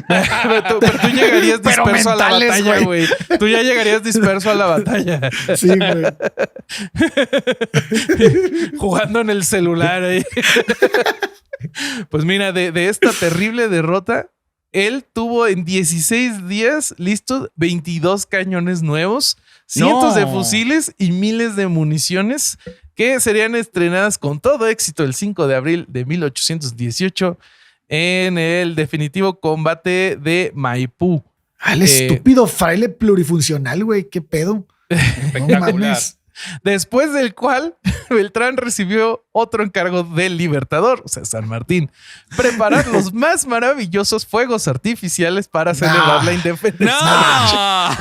pero tú llegarías Pero disperso a la mentales, batalla, güey. Tú ya llegarías disperso a la batalla. Sí, güey. Jugando en el celular ahí. Pues mira, de esta terrible derrota, él tuvo en 16 días listos 22 cañones nuevos, cientos de fusiles y miles de municiones que serían estrenadas con todo éxito el 5 de abril de 1818 en el definitivo combate de Maipú. El estúpido fraile plurifuncional, güey. ¿Qué pedo? Espectacular. No mames. Después del cual Beltrán recibió otro encargo del Libertador, o sea, San Martín, preparar los más maravillosos fuegos artificiales para celebrar la independencia. ¡No!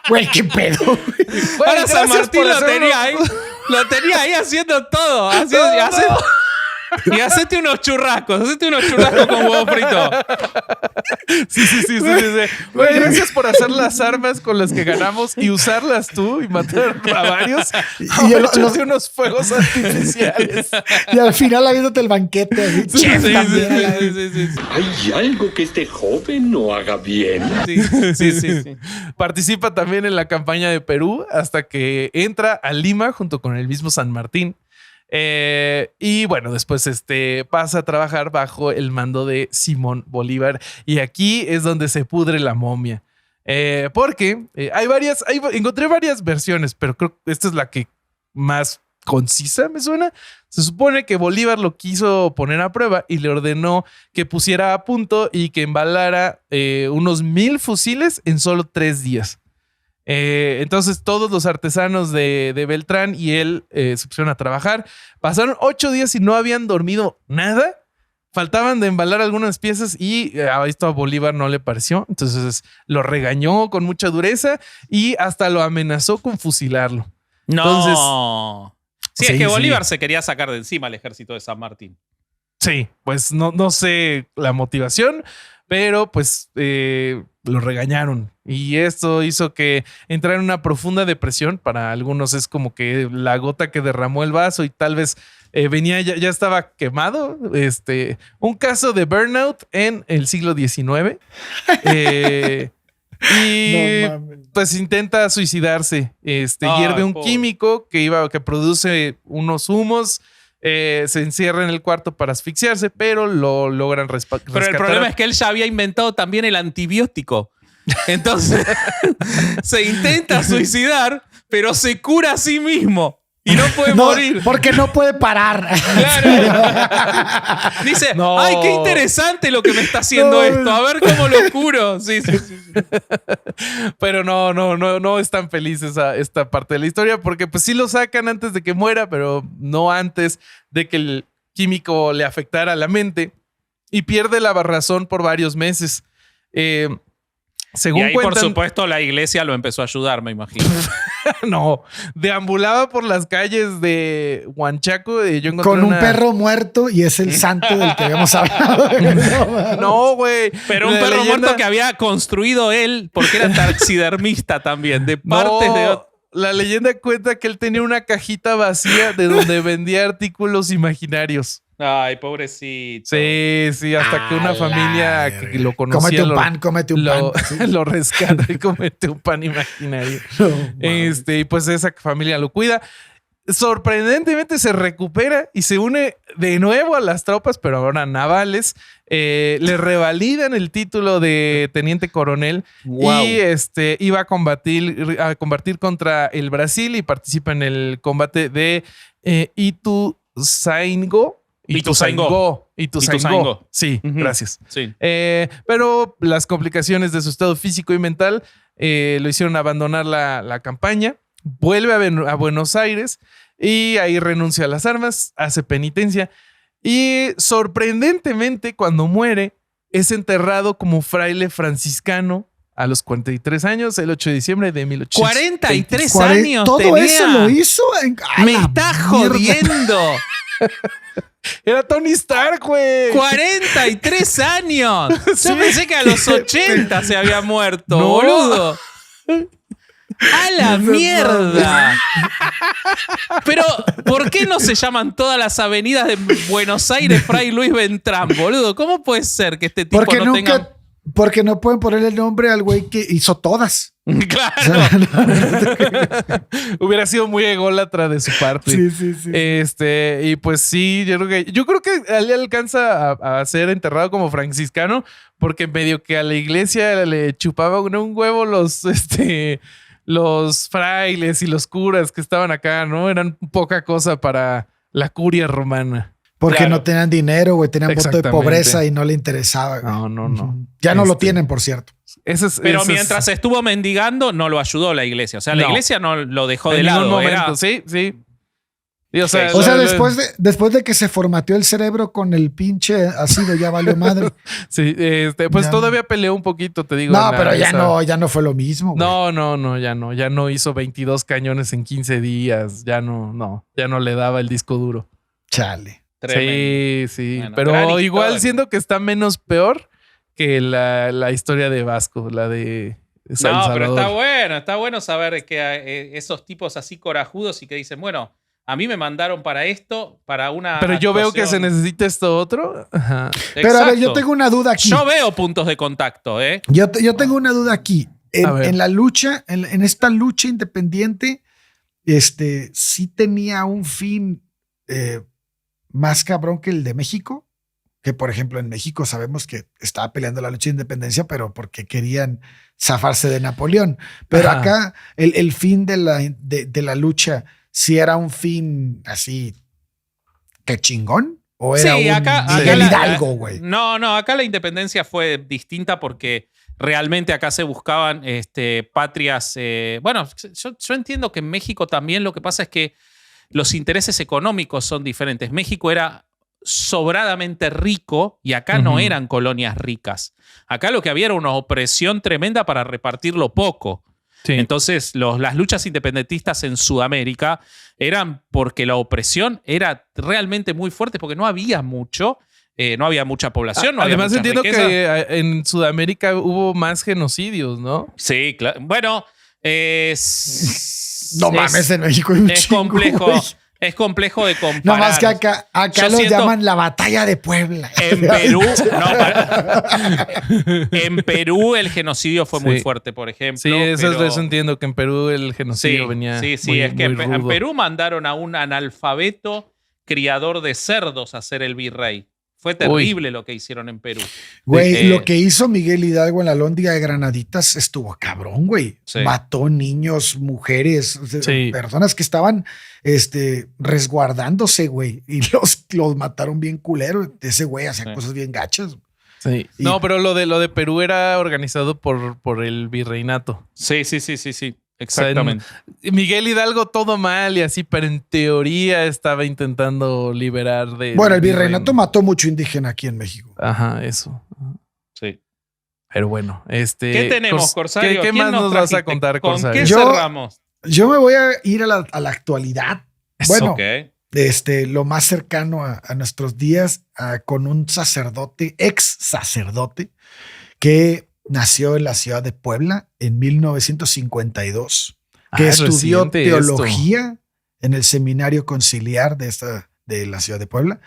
Güey, qué pedo. Güey, Ahora San gracias Martín por lo hacerlo. tenía ahí haciendo todo. Y hacete unos churrascos. Hacete unos churrascos con huevo frito. Sí. Güey, gracias por hacer las armas con las que ganamos y usarlas tú y matar a varios. Y Échate unos fuegos artificiales. Y al final habiéndote el banquete. Así, chef, también a la vez. Sí. ¿Hay algo que este joven no haga bien? Sí. Participa también en la campaña de Perú hasta que entra a Lima junto con el mismo San Martín. Y bueno, después pasa a trabajar bajo el mando de Simón Bolívar. Y aquí es donde se pudre la momia. Porque encontré varias versiones, pero creo que esta es la que más concisa me suena. Se supone que Bolívar lo quiso poner a prueba y le ordenó que pusiera a punto y que embalara unos 1,000 fusiles en solo 3 días. Entonces todos los artesanos de Beltrán y él se pusieron a trabajar. Pasaron 8 días y no habían dormido nada. Faltaban de embalar algunas piezas y a esto a Bolívar no le pareció. Entonces lo regañó con mucha dureza y hasta lo amenazó con fusilarlo. No. Sí, es Sí, que sí. Bolívar se quería sacar de encima al ejército de San Martín. Sí, pues no sé la motivación, pero pues lo regañaron. Y esto hizo que entrara en una profunda depresión. Para algunos es como que la gota que derramó el vaso y tal vez ya estaba quemado. Un caso de burnout en el siglo XIX. Y No mames. pues intenta suicidarse. Ay, Hierve un pobre. químico que produce unos humos. Se encierra en el cuarto para asfixiarse, pero lo logran rescatar. Pero el problema es que él ya había inventado también el antibiótico. Entonces se intenta suicidar, pero se cura a sí mismo. y no puede morir. Porque no puede parar. Claro. Dice, No. ay, qué interesante lo que me está haciendo esto. A ver cómo lo curo. Sí. Pero no es tan feliz esta parte de la historia porque pues sí lo sacan antes de que muera, pero no antes de que el químico le afectara la mente y pierde la razón por varios meses. Según Y ahí, cuentan, por supuesto, la iglesia lo empezó a ayudar, me imagino. no, deambulaba por las calles de Huanchaco y yo encontré Con un perro muerto y es el santo del que habíamos hablado. No, güey. Pero un La perro leyenda- muerto que había construido él, porque era taxidermista también, de partes de otro. La leyenda cuenta que él tenía una cajita vacía de donde vendía artículos imaginarios. Ay, pobrecito. Sí, hasta que una familia que lo conocía Cómete un pan. Sí. lo rescata y comete un pan imaginario. No, mames. Y pues esa familia lo cuida. Sorprendentemente se recupera y se une de nuevo a las tropas, pero ahora navales. Le revalidan el título de teniente coronel. Wow. Y iba a combatir contra el Brasil y participa en el combate de Ituzaingó. Ituzaingó. Sí, Ujú. gracias. Sí. Pero las complicaciones de su estado físico y mental lo hicieron abandonar la campaña. Vuelve a Buenos Aires y ahí renuncia a las armas, hace penitencia y sorprendentemente cuando muere es enterrado como fraile franciscano a los 43 años, el 8 de diciembre de 1820. 43 años Todo tenía. eso lo hizo. Me está jodiendo. Era Tony Stark, güey. 43 años. Yo Sí. pensé que a los 80 se había muerto, No. boludo. ¡A la mierda! Pero, ¿por qué no se llaman todas las avenidas de Buenos Aires Fray Luis Beltrán, boludo? ¿Cómo puede ser que este tipo Porque no pueden ponerle el nombre al güey que hizo todas. Claro. Hubiera sido muy ególatra de su parte. Sí. Y pues sí, yo creo que él alcanza a ser enterrado como franciscano porque medio que a la iglesia le chupaba un huevo los frailes y los curas que estaban acá, ¿no? Eran poca cosa para la curia romana. Porque Claro. no tenían dinero, güey. Tenían voto de Exactamente. pobreza y no le interesaba. Güey. No. Ya no lo tienen, por cierto. Pero mientras estuvo mendigando, no lo ayudó la iglesia. O sea, la No. iglesia no lo dejó de en ningún lado. momento. Era- Sí. Y, o sea, O sea, después de que se formateó el cerebro con el pinche ácido, ya valió madre. sí, pues Ya. todavía peleó un poquito, te digo. No, en pero esa- ya no fue lo mismo. Güey. No, ya no hizo 22 cañones en 15 días. Ya no le daba el disco duro. Chale. Tremendo. Sí. Bueno, Pero gran igual historia. siento que está menos peor que la historia de Vasco, la de San No, Salvador. pero está bueno saber que esos tipos así corajudos y que dicen, bueno, a mí me mandaron para esto, para una. Pero yo veo que se actuación. necesita esto otro. Ajá. Pero a ver, yo Exacto. tengo una duda aquí. Yo veo puntos de contacto, ¿eh? Yo tengo una duda aquí. A ver. En la lucha, en esta lucha independiente, sí tenía un fin más cabrón que el de México. Que, por ejemplo, en México sabemos que estaba peleando la lucha de independencia, pero porque querían zafarse de Napoleón. Pero Ajá. acá el fin de la lucha, si era un fin así, ¿qué chingón? ¿O era Sí, un acá Miguel la- Hidalgo, güey? No, acá la independencia fue distinta porque realmente acá se buscaban patrias. Bueno, yo entiendo que en México también lo que pasa es que los intereses económicos son diferentes. México era sobradamente rico y acá no Ujú. eran colonias ricas. Acá lo que había era una opresión tremenda para repartir lo poco. Sí. Entonces, las luchas independentistas en Sudamérica eran porque la opresión era realmente muy fuerte, porque no había mucho, no había mucha población, no Además había mucha entiendo riqueza. que en Sudamérica hubo más genocidios, ¿no? Sí, claro. Bueno, No mames, en México hay un es chingo, complejo. güey. Es complejo de comparar. No más que acá Yo lo siento- llaman la batalla de Puebla. En Perú, en Perú el genocidio fue muy Sí. fuerte, por ejemplo. Sí, eso pero- entiendo que en Perú el genocidio Sí, venía. sí, muy, es que muy en rudo. Perú mandaron a un analfabeto criador de cerdos a ser el virrey. Fue terrible lo que hicieron en Perú. Güey, lo que hizo Miguel Hidalgo en la Alhóndiga de Granaditas estuvo cabrón, güey. Sí. Mató niños, mujeres, Sí. personas que estaban resguardándose, güey. Y los mataron bien culero. Ese güey hacía cosas bien gachas. Sí. Y- No, pero lo de Perú era organizado por el virreinato. Sí. Exactamente. Miguel Hidalgo todo mal y así, pero en teoría estaba intentando liberar de... Bueno, el del virreinato mató mucho indígena aquí en México. Ajá, eso. Sí. Pero bueno, ¿Qué tenemos, Corsario? ¿Qué ¿Quién más nos vas a trajiste? contar, ¿Con Corsario? qué Yo- cerramos? Yo me voy a ir a la actualidad. Bueno, Ok. lo más cercano a nuestros días, con un sacerdote, ex sacerdote, que nació en la ciudad de Puebla en 1952, que estudió reciente teología en el seminario conciliar de la ciudad de Puebla.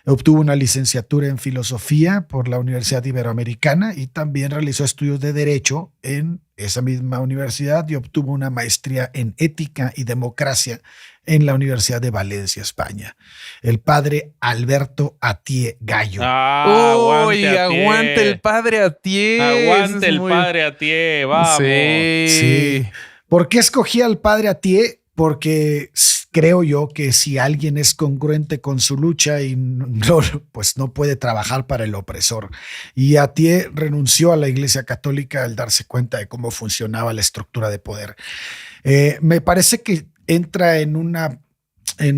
Obtuvo una licenciatura en filosofía por la Universidad Iberoamericana y también realizó estudios de derecho en esa misma universidad y obtuvo una maestría en ética y democracia en la Universidad de Valencia, España. El padre Alberto Atié Gallo. Uy, aguante el padre Atié. Aguante Eso es el muy- padre Atié, vamos. Sí. ¿Por qué escogí al padre Atié? Porque creo yo que si alguien es congruente con su lucha y pues no puede trabajar para el opresor. Y Atié renunció a la Iglesia Católica al darse cuenta de cómo funcionaba la estructura de poder. Me parece que entra en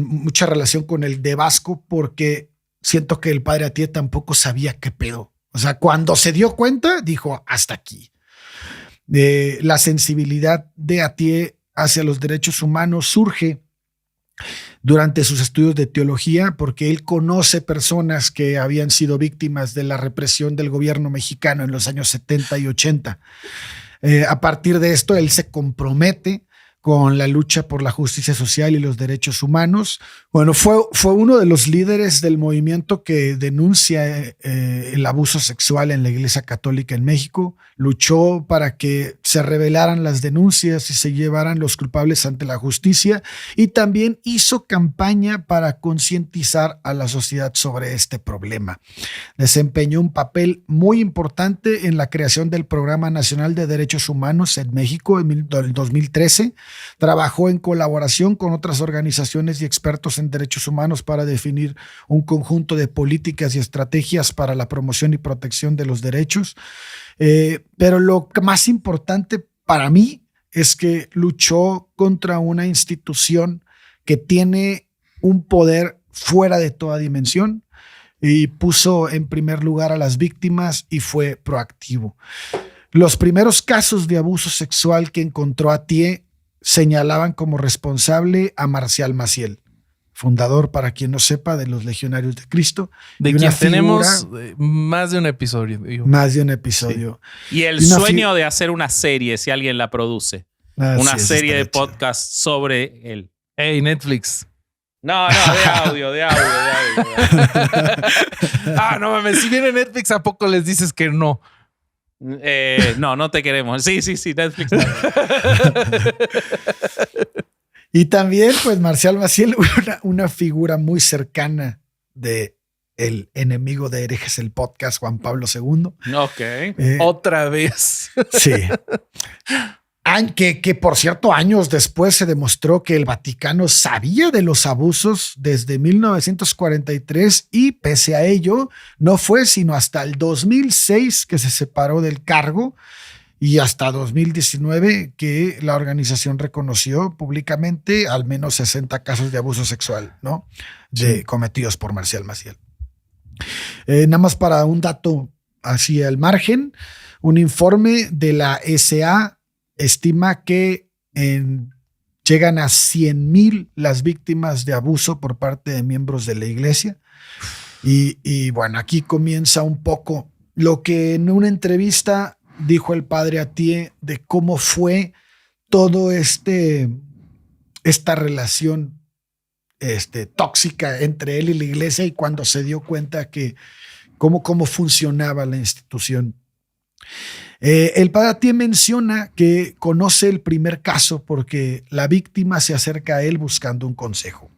mucha relación con el de Vasco, porque siento que el padre Atié tampoco sabía qué pedo. O sea, cuando se dio cuenta, dijo hasta aquí. La sensibilidad de Atié hacia los derechos humanos surge durante sus estudios de teología, porque él conoce personas que habían sido víctimas de la represión del gobierno mexicano en los años 70 y 80. A partir de esto, él se compromete con la lucha por la justicia social y los derechos humanos. Bueno, fue uno de los líderes del movimiento que denuncia el abuso sexual en la Iglesia Católica en México. Luchó para que se revelaran las denuncias y se llevaran los culpables ante la justicia, y también hizo campaña para concientizar a la sociedad sobre este problema. Desempeñó un papel muy importante en la creación del Programa Nacional de Derechos Humanos en México en el 2013. Trabajó en colaboración con otras organizaciones y expertos en derechos humanos para definir un conjunto de políticas y estrategias para la promoción y protección de los derechos. Pero lo más importante para mí es que luchó contra una institución que tiene un poder fuera de toda dimensión y puso en primer lugar a las víctimas y fue proactivo. Los primeros casos de abuso sexual que encontró Atié señalaban como responsable a Marcial Maciel, fundador, para quien no sepa, de los Legionarios de Cristo. De y quien una tenemos figura- más de un episodio. Digo. Más de un episodio. Y el Y una sueño de hacer una serie, si alguien la produce. Así Una es, serie de estaría chido. podcast sobre él. Hey, Netflix. No, de audio. Ah, no mames. Si viene Netflix, ¿a poco les dices que no? No te queremos. Sí, Netflix. Y también, pues, Marcial Maciel, una figura muy cercana de el enemigo de herejes, el podcast, Juan Pablo II. Ok. Otra vez. Sí. Que por cierto, años después se demostró que el Vaticano sabía de los abusos desde 1943 y pese a ello no fue sino hasta el 2006 que se separó del cargo y hasta 2019 que la organización reconoció públicamente al menos 60 casos de abuso sexual, ¿no? Cometidos por Marcial Maciel. Nada más para un dato así al margen, un informe de la SA estima que llegan a 100,000 las víctimas de abuso por parte de miembros de la iglesia. Y bueno, aquí comienza un poco lo que en una entrevista dijo el padre Atié de cómo fue todo esta relación tóxica entre él y la iglesia, y cuando se dio cuenta que cómo funcionaba la institución. El padre Atié menciona que conoce el primer caso porque la víctima se acerca a él buscando un consejo.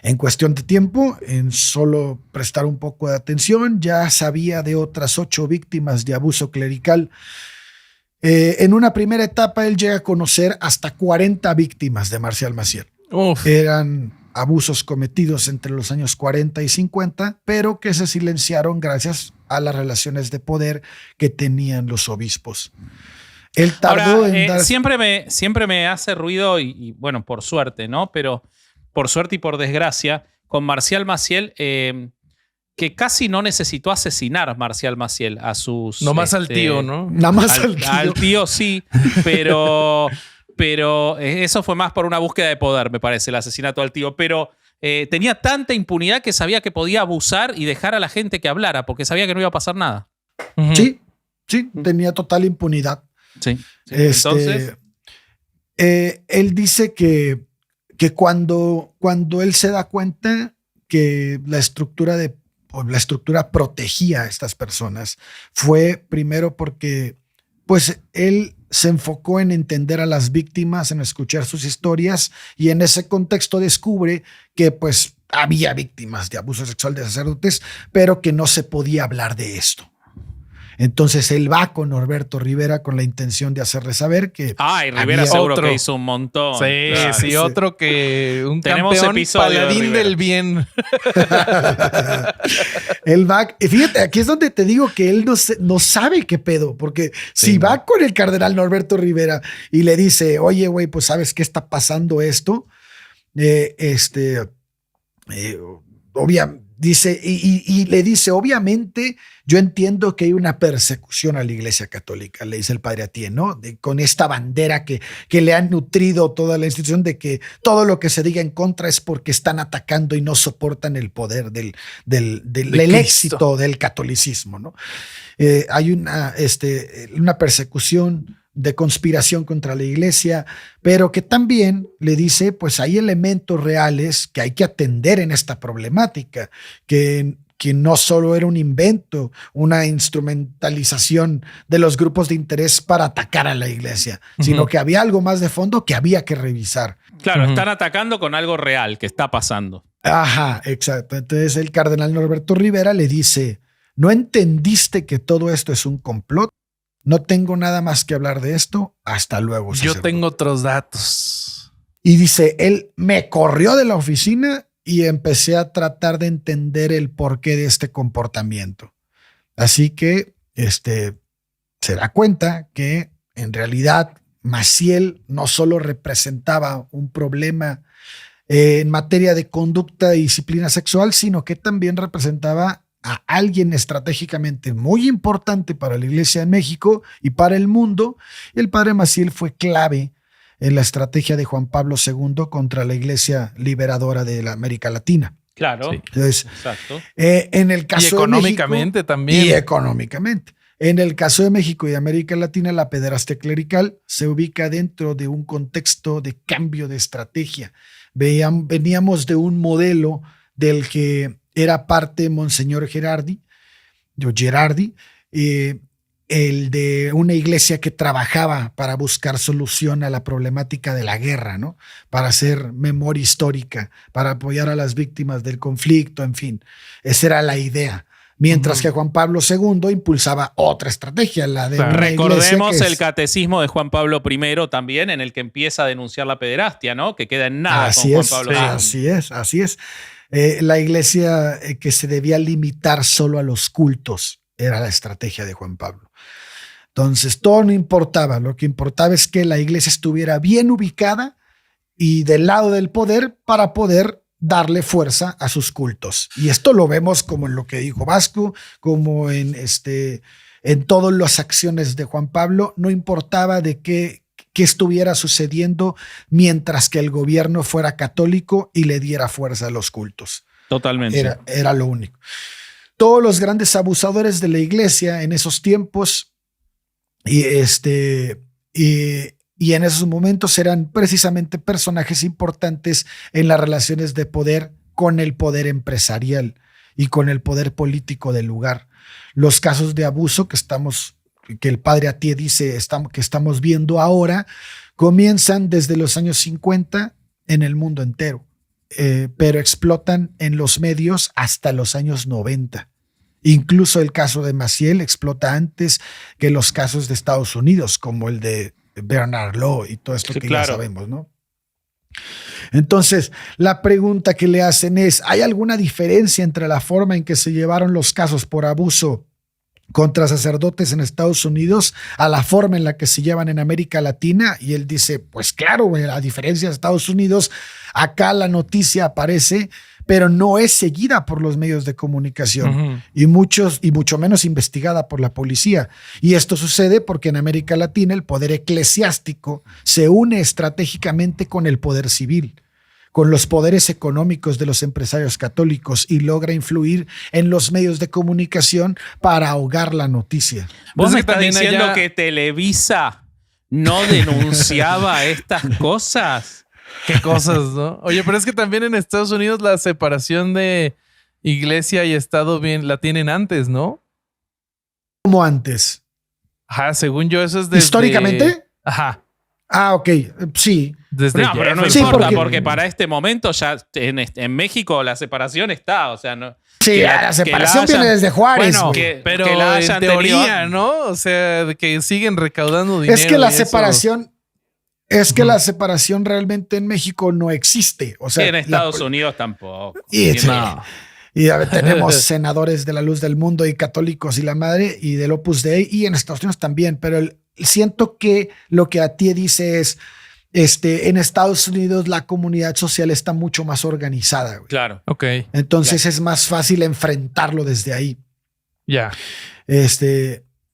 En cuestión de tiempo, en solo prestar un poco de atención, ya sabía de otras 8 víctimas de abuso clerical. En una primera etapa, él llega a conocer hasta 40 víctimas de Marcial Maciel. Uf. Eran abusos cometidos entre los años 40 y 50, pero que se silenciaron gracias a las relaciones de poder que tenían los obispos. Él tardó en dar... Siempre me hace ruido, y bueno, por suerte, ¿no? Pero por suerte y por desgracia, con Marcial Maciel, que casi no necesitó asesinar Marcial Maciel a sus... Nomás al tío, ¿no? Nada más al tío. Al tío sí, pero eso fue más por una búsqueda de poder, me parece, el asesinato al tío. Pero tenía tanta impunidad que sabía que podía abusar y dejar a la gente que hablara, porque sabía que no iba a pasar nada. Ujú. Sí, tenía total impunidad. Sí. Entonces, Él dice que cuando él se da cuenta que la estructura protegía a estas personas, fue primero porque pues él se enfocó en entender a las víctimas, en escuchar sus historias, y en ese contexto descubre que pues había víctimas de abuso sexual de sacerdotes, pero que no se podía hablar de esto. Entonces él va con Norberto Rivera con la intención de hacerle saber que... y Rivera había seguro otro. que hizo un montón. Sí, Claro. sí, otro que un Tenemos campeón episodio de paladín Rivera. del bien. Él va, y fíjate, aquí es donde te digo que él no sabe qué pedo, porque si va con el cardenal Norberto Rivera y le dice, oye, güey, pues sabes qué está pasando esto, dice, y le dice, obviamente, yo entiendo que hay una persecución a la Iglesia Católica, le dice el padre Atié, ¿no? Con esta bandera que le han nutrido toda la institución de que todo lo que se diga en contra es porque están atacando y no soportan el poder del éxito del catolicismo, ¿no? Hay una persecución de conspiración contra la iglesia, pero que también le dice, pues hay elementos reales que hay que atender en esta problemática, que no solo era un invento, una instrumentalización de los grupos de interés para atacar a la iglesia, sino que había algo más de fondo que había que revisar. Claro, están atacando con algo real que está pasando. Ajá, exacto. Entonces el cardenal Norberto Rivera le dice, ¿no entendiste que todo esto es un complot? No tengo nada más que hablar de esto. Hasta luego, Yo sacerdote. tengo otros datos. Y dice, él me corrió de la oficina y empecé a tratar de entender el porqué de este comportamiento. Así que se da cuenta que en realidad Maciel no solo representaba un problema en materia de conducta y disciplina sexual, sino que también representaba a alguien estratégicamente muy importante para la Iglesia en México y para el mundo. El padre Maciel fue clave en la estrategia de Juan Pablo II contra la Iglesia liberadora de la América Latina. Claro. Sí. Entonces, Exacto. en el caso Y económicamente de México, también. Y económicamente. En el caso de México y América Latina, la pederastia clerical se ubica dentro de un contexto de cambio de estrategia. Veníamos de un modelo del que era parte Monseñor Gerardi, el de una iglesia que trabajaba para buscar solución a la problemática de la guerra, ¿no? Para hacer memoria histórica, para apoyar a las víctimas del conflicto, en fin. Esa era la idea. Mientras que Juan Pablo II impulsaba otra estrategia, la de una Recordemos iglesia que el catecismo de Juan Pablo I también, en el que empieza a denunciar la pederastia, ¿no? Que queda en nada con Juan Pablo II. Así es. La iglesia que se debía limitar solo a los cultos era la estrategia de Juan Pablo. Entonces, todo no importaba. Lo que importaba es que la iglesia estuviera bien ubicada y del lado del poder para poder darle fuerza a sus cultos. Y esto lo vemos como en lo que dijo Vasco, como en todas las acciones de Juan Pablo. No importaba de qué estuviera sucediendo mientras que el gobierno fuera católico y le diera fuerza a los cultos. Totalmente. Era lo único. Todos los grandes abusadores de la iglesia en esos tiempos y en esos momentos eran precisamente personajes importantes en las relaciones de poder con el poder empresarial y con el poder político del lugar. Los casos de abuso que el padre Atié dice que estamos viendo ahora comienzan desde los años 50 en el mundo entero. pero explotan en los medios hasta los años 90. Incluso el caso de Maciel explota antes que los casos de Estados Unidos, como el de Bernard Law y todo esto Sí, que claro. ya sabemos, ¿no? Entonces, la pregunta que le hacen es, ¿hay alguna diferencia entre la forma en que se llevaron los casos por abuso contra sacerdotes en Estados Unidos a la forma en la que se llevan en América Latina? Y él dice, pues claro, güey, la diferencia de Estados Unidos, acá la noticia aparece, pero no es seguida por los medios de comunicación y mucho menos investigada por la policía. Y esto sucede porque en América Latina el poder eclesiástico se une estratégicamente con el poder civil, con los poderes económicos de los empresarios católicos y logra influir en los medios de comunicación para ahogar la noticia. ¿Vos Pues me que estás también diciendo allá- que Televisa no denunciaba estas cosas? Qué cosas, ¿no? Oye, pero es que también en Estados Unidos la separación de iglesia y Estado bien la tienen antes, ¿no? Como antes. Ajá, según yo eso es desde... ¿Históricamente? Ajá, Ah, ok. Sí. desde No, pero no Jefferson. Sí, importa, porque- porque para este momento ya en México la separación está, o sea, no. Sí, que la separación que la viene desde Juárez. Bueno, güey. Pero que la hayan en teoría, tenido- ¿no? O sea, de que siguen recaudando dinero. Es que la y eso. separación... Es que la separación realmente en México no existe. O sea, en Estados la- Unidos tampoco. Y, No. y a ver, tenemos senadores de la luz del mundo y católicos y la madre y del Opus Dei y en Estados Unidos también, pero siento que lo que a ti dice es, en Estados Unidos la comunidad social está mucho más organizada, güey. Claro. Ok, Entonces es más fácil enfrentarlo desde ahí. ya.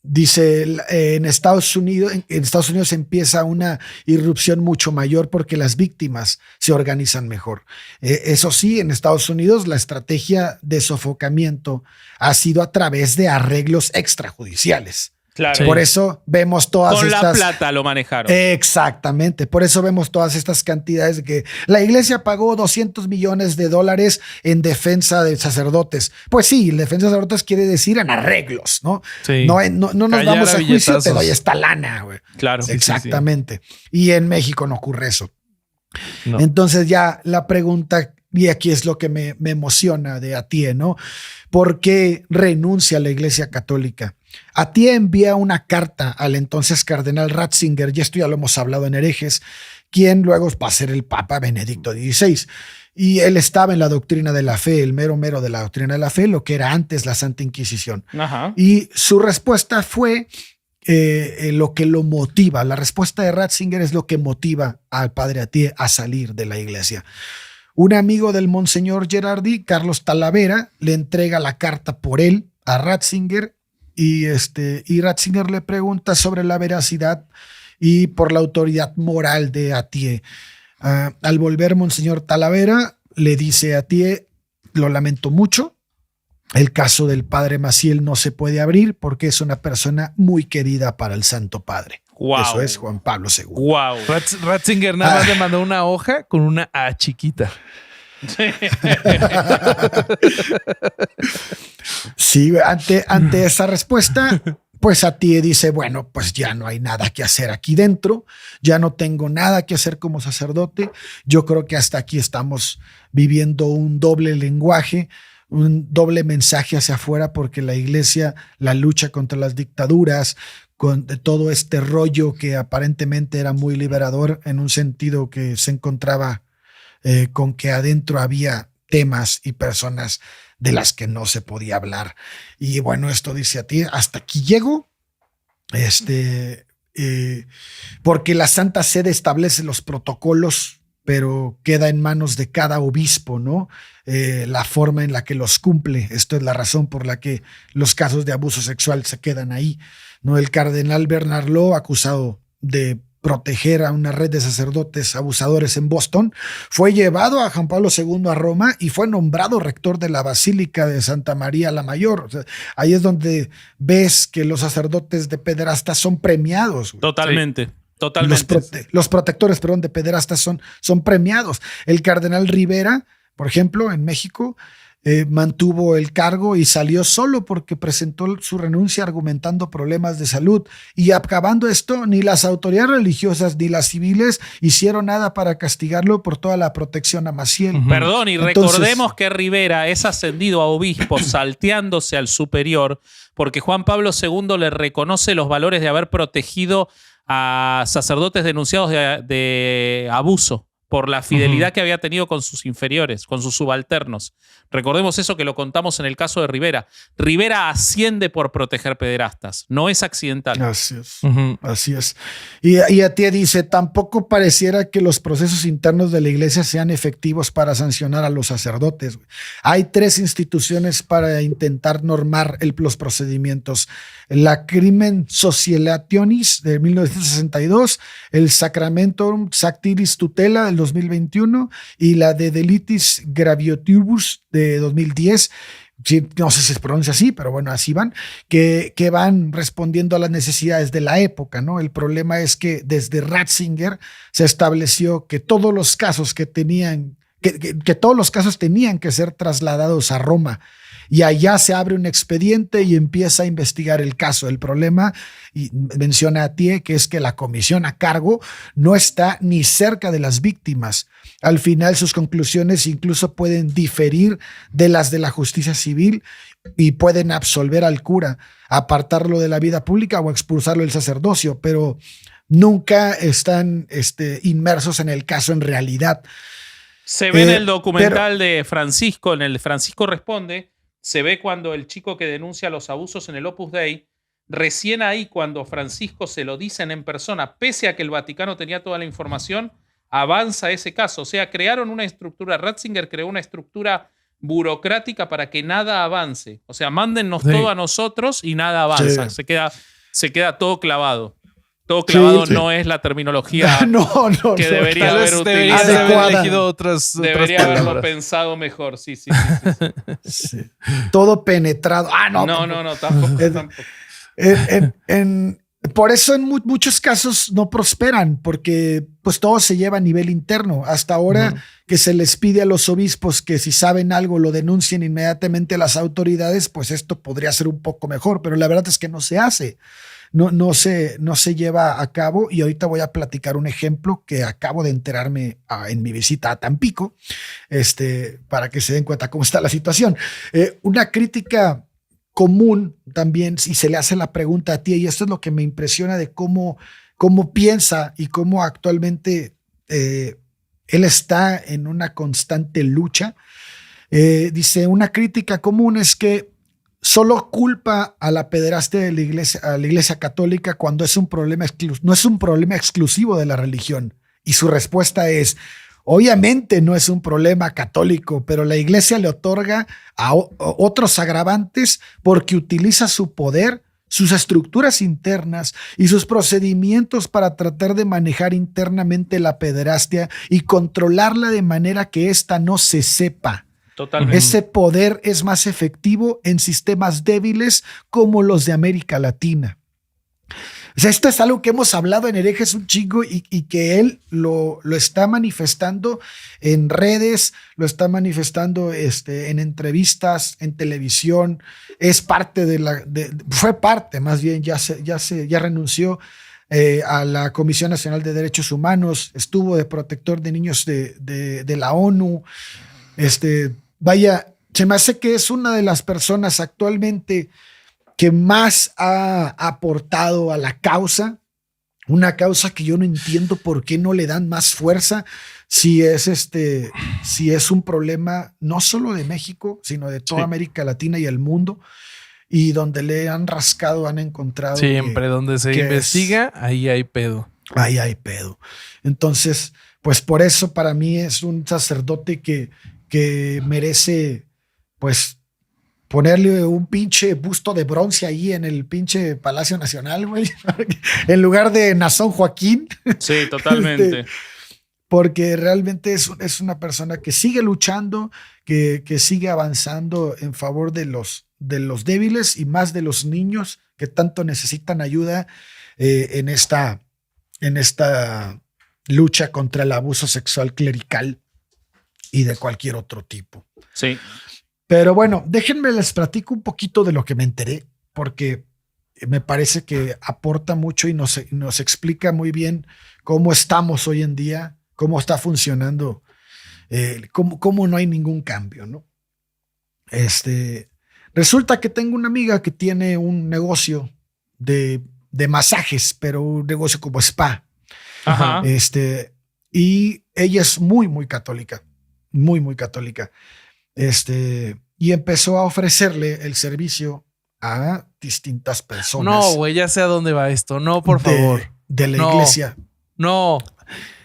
Dice en Estados Unidos empieza una irrupción mucho mayor porque las víctimas se organizan mejor. Eso sí, en Estados Unidos la estrategia de sofocamiento ha sido a través de arreglos extrajudiciales. Claro. Sí. Por eso vemos todas Con estas... la plata lo manejaron. Exactamente, por eso vemos todas estas cantidades de que la iglesia pagó $200 millones en defensa de sacerdotes. Pues sí, defensa de sacerdotes quiere decir en arreglos, ¿no? Sí. No nos Callar vamos a a juicio, te billetazos. doy esta lana, güey. Claro. Sí, Exactamente. Y en México no ocurre eso. No. Entonces ya la pregunta, y aquí es lo que me emociona de Atié, ¿no? ¿Por qué renuncia a la Iglesia Católica? Atié envía una carta al entonces cardenal Ratzinger, y esto ya lo hemos hablado en Herejes, quien luego va a ser el Papa Benedicto XVI. Y él estaba en la doctrina de la fe, el mero de la doctrina de la fe, lo que era antes la Santa Inquisición. Ajá. Y su respuesta fue lo que lo motiva. La respuesta de Ratzinger es lo que motiva al padre Atié a salir de la iglesia. Un amigo del Monseñor Gerardi, Carlos Talavera, le entrega la carta por él a Ratzinger y Ratzinger le pregunta sobre la veracidad y por la autoridad moral de Atié. Al volver Monseñor Talavera le dice a Atié, lo lamento mucho, el caso del padre Maciel no se puede abrir porque es una persona muy querida para el Santo Padre. Wow. Eso es Juan Pablo II. Wow. Ratzinger nada más le mandó una hoja con una A chiquita. Sí, ante esa respuesta, pues Atié dice, bueno, pues ya no hay nada que hacer aquí dentro, ya no tengo nada que hacer como sacerdote. Yo creo que hasta aquí estamos viviendo un doble lenguaje, un doble mensaje hacia afuera, porque la iglesia, la lucha contra las dictaduras, con todo este rollo que aparentemente era muy liberador en un sentido que se encontraba con que adentro había temas y personas de las que no se podía hablar. Y bueno, esto dice a ti, hasta aquí llego, porque la Santa Sede establece los protocolos, pero queda en manos de cada obispo, ¿no? La forma en la que los cumple. Esto es la razón por la que los casos de abuso sexual se quedan ahí, ¿no? El cardenal Bernard Law, acusado de proteger a una red de sacerdotes abusadores en Boston, fue llevado a Juan Pablo II a Roma y fue nombrado rector de la Basílica de Santa María la Mayor. O sea, ahí es donde ves que los sacerdotes de pederastas son premiados. Güey. Totalmente. Totalmente. Los protectores, de pederastas son premiados. El cardenal Rivera, por ejemplo, en México, mantuvo el cargo y salió solo porque presentó su renuncia argumentando problemas de salud. Y acabando esto, ni las autoridades religiosas ni las civiles hicieron nada para castigarlo por toda la protección a Maciel. Perdón, y recordemos que Rivera es ascendido a obispo salteándose al superior porque Juan Pablo II le reconoce los valores de haber protegido a sacerdotes denunciados de abuso por la fidelidad que había tenido con sus inferiores, con sus subalternos. Recordemos eso que lo contamos en el caso de Rivera. Rivera asciende por proteger pederastas, no es accidental. Así es, así es. Y a ti dice, tampoco pareciera que los procesos internos de la iglesia sean efectivos para sancionar a los sacerdotes. Hay 3 instituciones para intentar normar los procedimientos. La Crimen Societatis de 1962, el Sacramentum Sanctis Tutela del 2021 y la de Delitis Gravioribus de 2010. No sé si se pronuncia así, pero bueno, así van, que van respondiendo a las necesidades de la época, ¿no? El problema es que desde Ratzinger se estableció que todos los casos que tenían que ser trasladados a Roma. Y allá se abre un expediente y empieza a investigar el caso. El problema, y menciona a Thié, que es que la comisión a cargo no está ni cerca de las víctimas. Al final sus conclusiones incluso pueden diferir de las de la justicia civil y pueden absolver al cura, apartarlo de la vida pública o expulsarlo del sacerdocio, pero nunca están inmersos en el caso en realidad. Se ve en el documental de Francisco, en el Francisco Responde, se ve cuando el chico que denuncia los abusos en el Opus Dei, recién ahí cuando Francisco se lo dicen en persona, pese a que el Vaticano tenía toda la información, avanza ese caso. O sea, crearon una estructura, Ratzinger creó una estructura burocrática para que nada avance. O sea, mándennos todo a nosotros y nada avanza. Sí. Se queda todo clavado. Todo clavado no es la terminología que debería haber utilizado. Haber elegido otras haberlo pensado mejor. Sí. Sí. Todo penetrado. No, tampoco. Por eso en muchos casos no prosperan, porque pues todo se lleva a nivel interno. Hasta ahora que se les pide a los obispos que si saben algo lo denuncien inmediatamente a las autoridades, pues esto podría ser un poco mejor, pero la verdad es que no se hace. No se lleva a cabo, y ahorita voy a platicar un ejemplo que acabo de enterarme en mi visita a Tampico, para que se den cuenta cómo está la situación. Una crítica común también, si se le hace la pregunta a ti, y esto es lo que me impresiona de cómo piensa y cómo actualmente él está en una constante lucha. Dice, una crítica común es que solo culpa a la pederastia de la iglesia católica cuando es un problema no es un problema exclusivo de la religión. Y su respuesta es, obviamente no es un problema católico, pero la iglesia le otorga a otros agravantes porque utiliza su poder, sus estructuras internas y sus procedimientos para tratar de manejar internamente la pederastia y controlarla de manera que ésta no se sepa. Totalmente. Ese poder es más efectivo en sistemas débiles como los de América Latina. O sea, esto es algo que hemos hablado en Herejes un chingo y que él lo está manifestando en redes, lo está manifestando en entrevistas, en televisión. Es parte fue parte, más bien, ya renunció a la Comisión Nacional de Derechos Humanos, estuvo de protector de niños de la ONU. Vaya, se me hace que es una de las personas actualmente que más ha aportado a la causa, una causa que yo no entiendo por qué no le dan más fuerza, si es un problema no solo de México, sino de toda América Latina y el mundo, y donde le han rascado, han encontrado. Siempre donde se investiga, ahí hay pedo. Ahí hay pedo. Entonces, pues por eso para mí es un sacerdote que merece, pues, ponerle un pinche busto de bronce ahí en el pinche Palacio Nacional, güey, en lugar de Nazón Joaquín. Sí, totalmente. Porque realmente es una persona que sigue luchando, que sigue avanzando en favor de los débiles y más de los niños que tanto necesitan ayuda en esta lucha contra el abuso sexual clerical y de cualquier otro tipo. Sí. Pero bueno, déjenme les platico un poquito de lo que me enteré, porque me parece que aporta mucho y nos explica muy bien cómo estamos hoy en día, cómo está funcionando, cómo no hay ningún cambio, ¿no? Resulta que tengo una amiga que tiene un negocio de masajes, pero un negocio como spa. Ajá. Y ella es muy, muy católica, muy, muy católica. Y empezó a ofrecerle el servicio a distintas personas. No, güey, ya sé a dónde va esto. No, por favor. De la No. iglesia. No,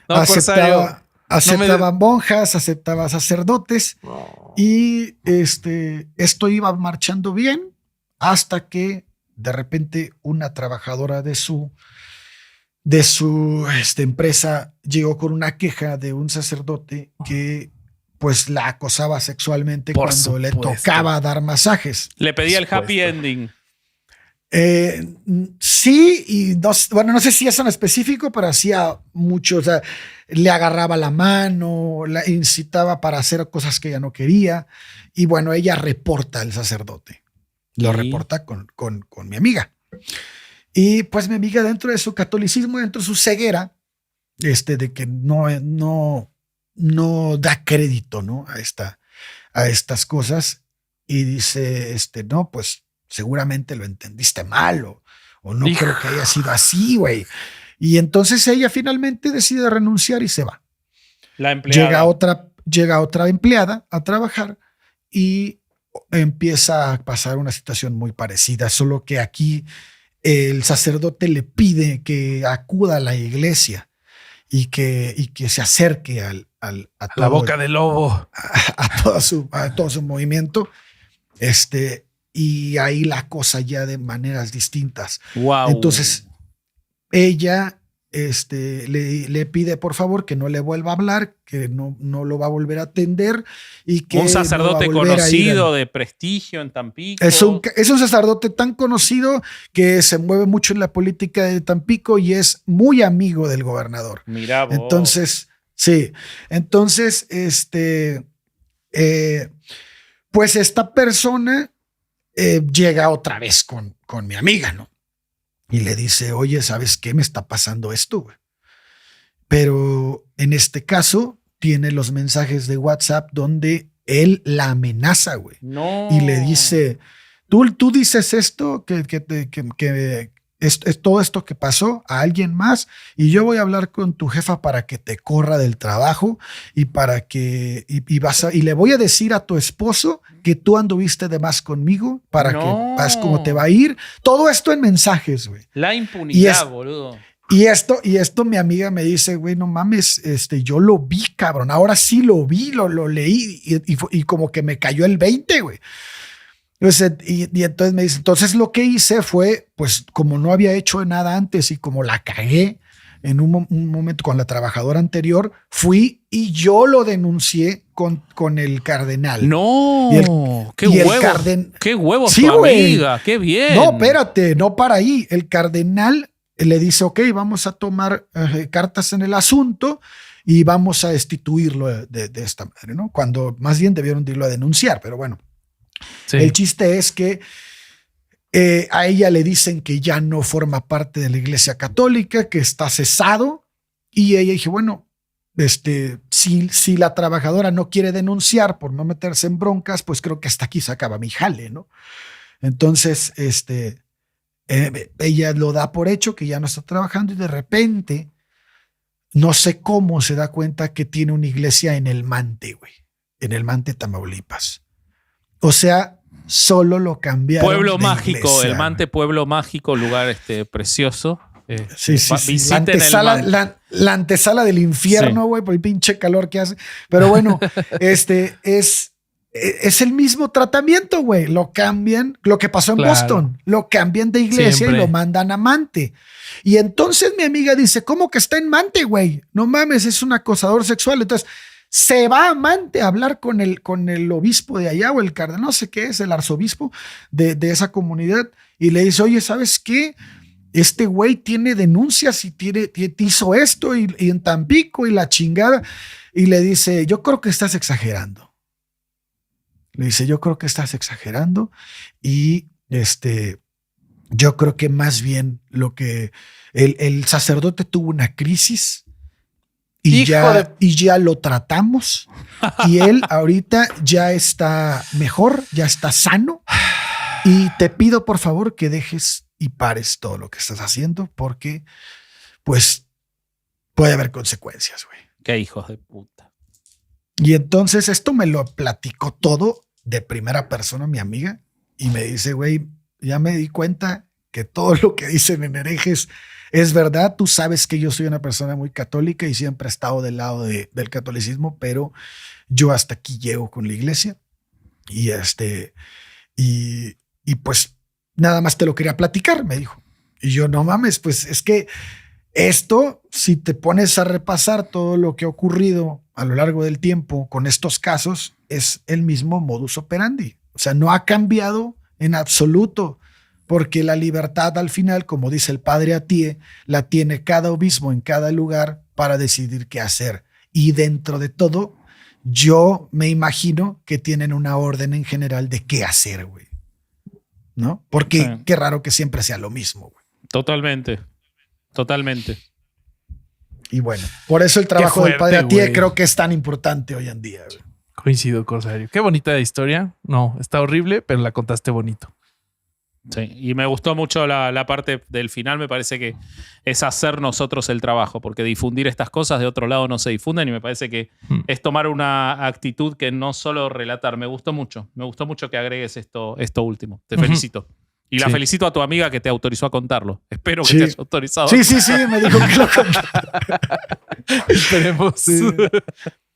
Corsario. Aceptaba monjas, aceptaba sacerdotes. No. Y esto iba marchando bien hasta que de repente una trabajadora de su empresa llegó con una queja de un sacerdote que pues la acosaba sexualmente Por cuando le supuesto. tocaba dar masajes. Le pedía el Por happy supuesto. ending. Sí, y no sé si eso en específico, pero hacía mucho, o sea, le agarraba la mano, la incitaba para hacer cosas que ella no quería. Y bueno, ella reporta al sacerdote. Lo ¿Y? reporta con mi amiga. Y pues mi amiga, dentro de su catolicismo, dentro de su ceguera, de que no da crédito, ¿no? a estas cosas, y dice, no, pues seguramente lo entendiste mal o no Hijo. creo que haya sido así, güey. Y entonces ella finalmente decide renunciar y se va. La empleada. Llega otra empleada a trabajar y empieza a pasar una situación muy parecida, solo que aquí el sacerdote le pide que acuda a la iglesia y que se acerque a La boca del lobo. a todo su movimiento. Y ahí la cosa ya de maneras distintas. Wow. Entonces, ella le pide por favor que no le vuelva a hablar, que no lo va a volver a atender y que un sacerdote no va a volver a ir conocido de prestigio en Tampico. Es un sacerdote tan conocido que se mueve mucho en la política de Tampico y es muy amigo del gobernador. Mirá vos. Entonces, sí. Entonces, pues esta persona llega otra vez con mi amiga, ¿no? Y le dice, oye, ¿sabes qué? Me está pasando esto, güey. Pero en este caso tiene los mensajes de WhatsApp donde él la amenaza, güey. No. Y le dice, tú dices esto, que es todo esto que pasó a alguien más, y yo voy a hablar con tu jefa para que te corra del trabajo y para que y le voy a decir a tu esposo que tú anduviste de más conmigo para No. que veas cómo te va a ir. Todo esto en mensajes, güey. La impunidad, boludo. Y esto mi amiga me dice, güey, no mames, yo lo vi, cabrón. Ahora sí lo vi, lo leí y como que me cayó el 20, güey. Y entonces me dice, entonces lo que hice fue, pues como no había hecho nada antes y como la cagué en un momento con la trabajadora anterior, fui y yo lo denuncié con el cardenal. No, qué y el huevo. Qué huevo Sí, tu güey. amiga, qué bien. No, espérate, no para ahí. El cardenal le dice, ok, vamos a tomar cartas en el asunto y vamos a destituirlo de esta madre, ¿no? Cuando más bien debieron de irlo a denunciar, pero bueno. Sí. El chiste es que a ella le dicen que ya no forma parte de la Iglesia Católica, que está cesado, y ella dije, bueno, si la trabajadora no quiere denunciar por no meterse en broncas, pues creo que hasta aquí se acaba mi jale, ¿no? Entonces, ella lo da por hecho que ya no está trabajando y de repente, no sé cómo se da cuenta que tiene una iglesia en El Mante, güey, en El Mante, Tamaulipas. O sea, solo lo cambiaron. Pueblo de mágico, iglesia, El Mante, pueblo mágico, lugar precioso. Sí. Visiten La antesala del infierno, güey, por el pinche calor que hace. Pero bueno, es el mismo tratamiento, güey. Lo cambian, lo que pasó en Boston, lo cambian de iglesia Siempre. y lo mandan a Mante. Y entonces mi amiga dice, ¿cómo que está en Mante, güey? No mames, es un acosador sexual. Entonces se va a Mante a hablar con el obispo de allá o el cardenal, no sé qué es, el arzobispo de esa comunidad, y le dice, oye, ¿sabes qué? Este güey tiene denuncias y hizo esto y en Tampico y la chingada. Y le dice, yo creo que estás exagerando. Le dice, yo creo que estás exagerando y yo creo que más bien lo que el sacerdote tuvo una crisis y ya lo tratamos y él ahorita ya está mejor, ya está sano y te pido por favor que dejes y pares todo lo que estás haciendo porque pues puede haber consecuencias, güey. Qué hijos de puta. Y entonces esto me lo platicó todo de primera persona mi amiga y me dice, güey, ya me di cuenta que todo lo que dicen en herejes es verdad. Tú sabes que yo soy una persona muy católica y siempre he estado del lado del catolicismo, pero yo hasta aquí llego con la iglesia y y pues nada más te lo quería platicar, me dijo. Y yo, no mames, pues es que esto, si te pones a repasar todo lo que ha ocurrido a lo largo del tiempo con estos casos, es el mismo modus operandi. O sea, no ha cambiado en absoluto, porque la libertad al final, como dice el padre Atie, la tiene cada obispo en cada lugar para decidir qué hacer. Y dentro de todo, yo me imagino que tienen una orden en general de qué hacer, güey. ¿No? Porque sí. Qué raro que siempre sea lo mismo, güey. Totalmente. Y bueno, por eso el trabajo fuerte, del padre Atie güey. creo que es tan importante hoy en día, güey. Coincido, Corsario. Qué bonita historia. No, está horrible, pero la contaste bonito. Sí, y me gustó mucho la parte del final. Me parece que es hacer nosotros el trabajo, porque difundir estas cosas de otro lado no se difunden y me parece que es tomar una actitud que no solo relatar. Me gustó mucho que agregues esto último. Te felicito. Y la felicito a tu amiga que te autorizó a contarlo. Espero que te haya autorizado. Sí, me dijo que lo contara. Esperemos. Sí.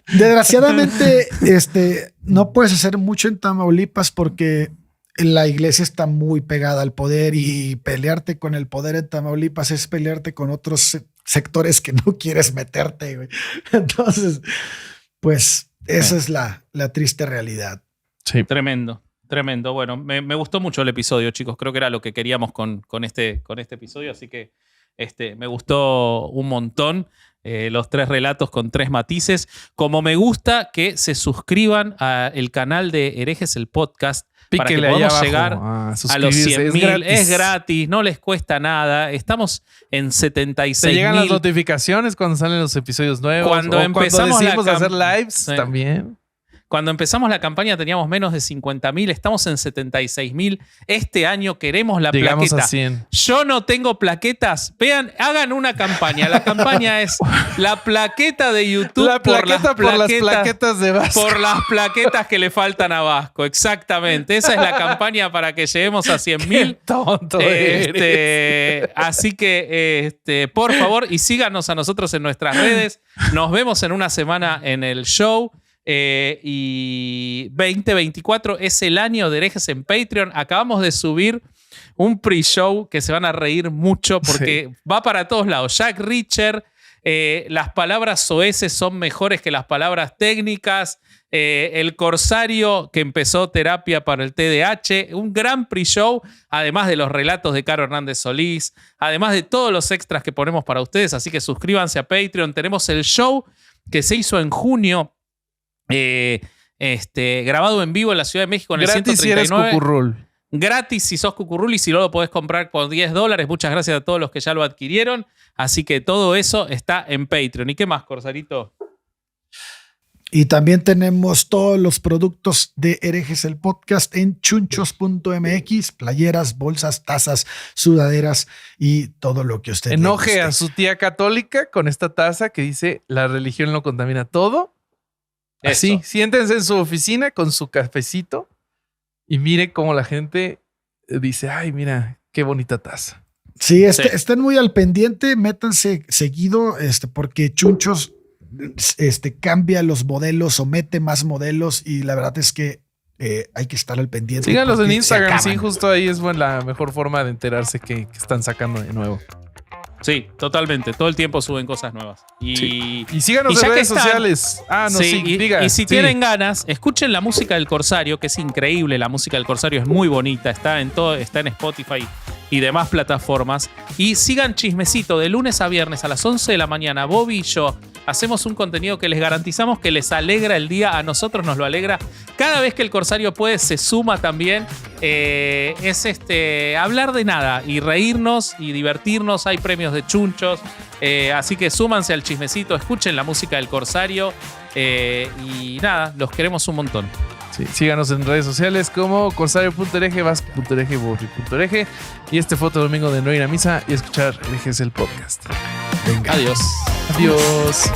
Desgraciadamente, no puedes hacer mucho en Tamaulipas porque la iglesia está muy pegada al poder y pelearte con el poder en Tamaulipas es pelearte con otros sectores que no quieres meterte, güey. Entonces, pues esa es la triste realidad. Sí. Tremendo. Bueno, me gustó mucho el episodio, chicos. Creo que era lo que queríamos con este episodio, así que me gustó un montón. Los 3 relatos con 3 matices. Como me gusta que se suscriban al canal de Herejes el Podcast para que podamos llegar a los 100.000. Es gratis, no les cuesta nada. Estamos en 76.000. Te llegan las notificaciones cuando salen los episodios nuevos. Cuando empezamos decidimos hacer lives sí. también. Cuando empezamos la campaña teníamos menos de 50.000, estamos en 76.000. Este año queremos la Llegamos plaqueta. A 100. Yo no tengo plaquetas. Vean, hagan una campaña. La campaña es la plaqueta de YouTube La plaqueta por las plaquetas de Vasco. Por las plaquetas que le faltan a Vasco. Exactamente. Esa es la campaña para que lleguemos a 100.000. Qué tonto eres. Así que, por favor, y síganos a nosotros en nuestras redes. Nos vemos en una semana en el show. Y 2024 es el año de Herejes en Patreon. Acabamos de subir un pre-show que se van a reír mucho porque va para todos lados. Jack Reacher, las palabras soeces son mejores que las palabras técnicas. El Corsario que empezó terapia para el TDAH. Un gran pre-show, además de los relatos de Caro Hernández Solís, además de todos los extras que ponemos para ustedes. Así que suscríbanse a Patreon. Tenemos el show que se hizo en junio. Grabado en vivo en la Ciudad de México en el gratis 139. Si eres cucurrul. Gratis si sos cucurrul y si no lo podés comprar por $10. Muchas gracias a todos los que ya lo adquirieron. Así que todo eso está en Patreon. ¿Y qué más, Corsarito? Y también tenemos todos los productos de Herejes el Podcast en chunchos.mx, playeras, bolsas, tazas, sudaderas y todo lo que usted enoje a su tía católica con esta taza que dice la religión lo contamina todo. Así, siéntense en su oficina con su cafecito y mire cómo la gente dice, ay, mira, qué bonita taza. Sí, estén muy al pendiente, métanse seguido, porque Chunchos cambia los modelos o mete más modelos y la verdad es que hay que estar al pendiente. Síganlos en Instagram, sí, justo ahí es la mejor forma de enterarse que están sacando de nuevo. Sí, totalmente. Todo el tiempo suben cosas nuevas. Y síganos en redes sociales. Y si tienen ganas, escuchen la música del Corsario, que es increíble. La música del Corsario es muy bonita. Está en Spotify y demás plataformas. Y sigan Chismecito de lunes a viernes a las 11 de la mañana. Bobby y yo hacemos un contenido que les garantizamos que les alegra el día. A nosotros nos lo alegra. Cada vez que el Corsario puede, se suma también. Es hablar de nada y reírnos y divertirnos. Hay premios de chunchos. Así que súmanse al chismecito, escuchen la música del Corsario. Y nada, los queremos un montón. Sí, síganos en redes sociales como corsario.hereje, vas.hereje, borri.hereje. Y este fue otro domingo de no ir a misa y escuchar Herejes el podcast. Venga. Adiós. Adiós.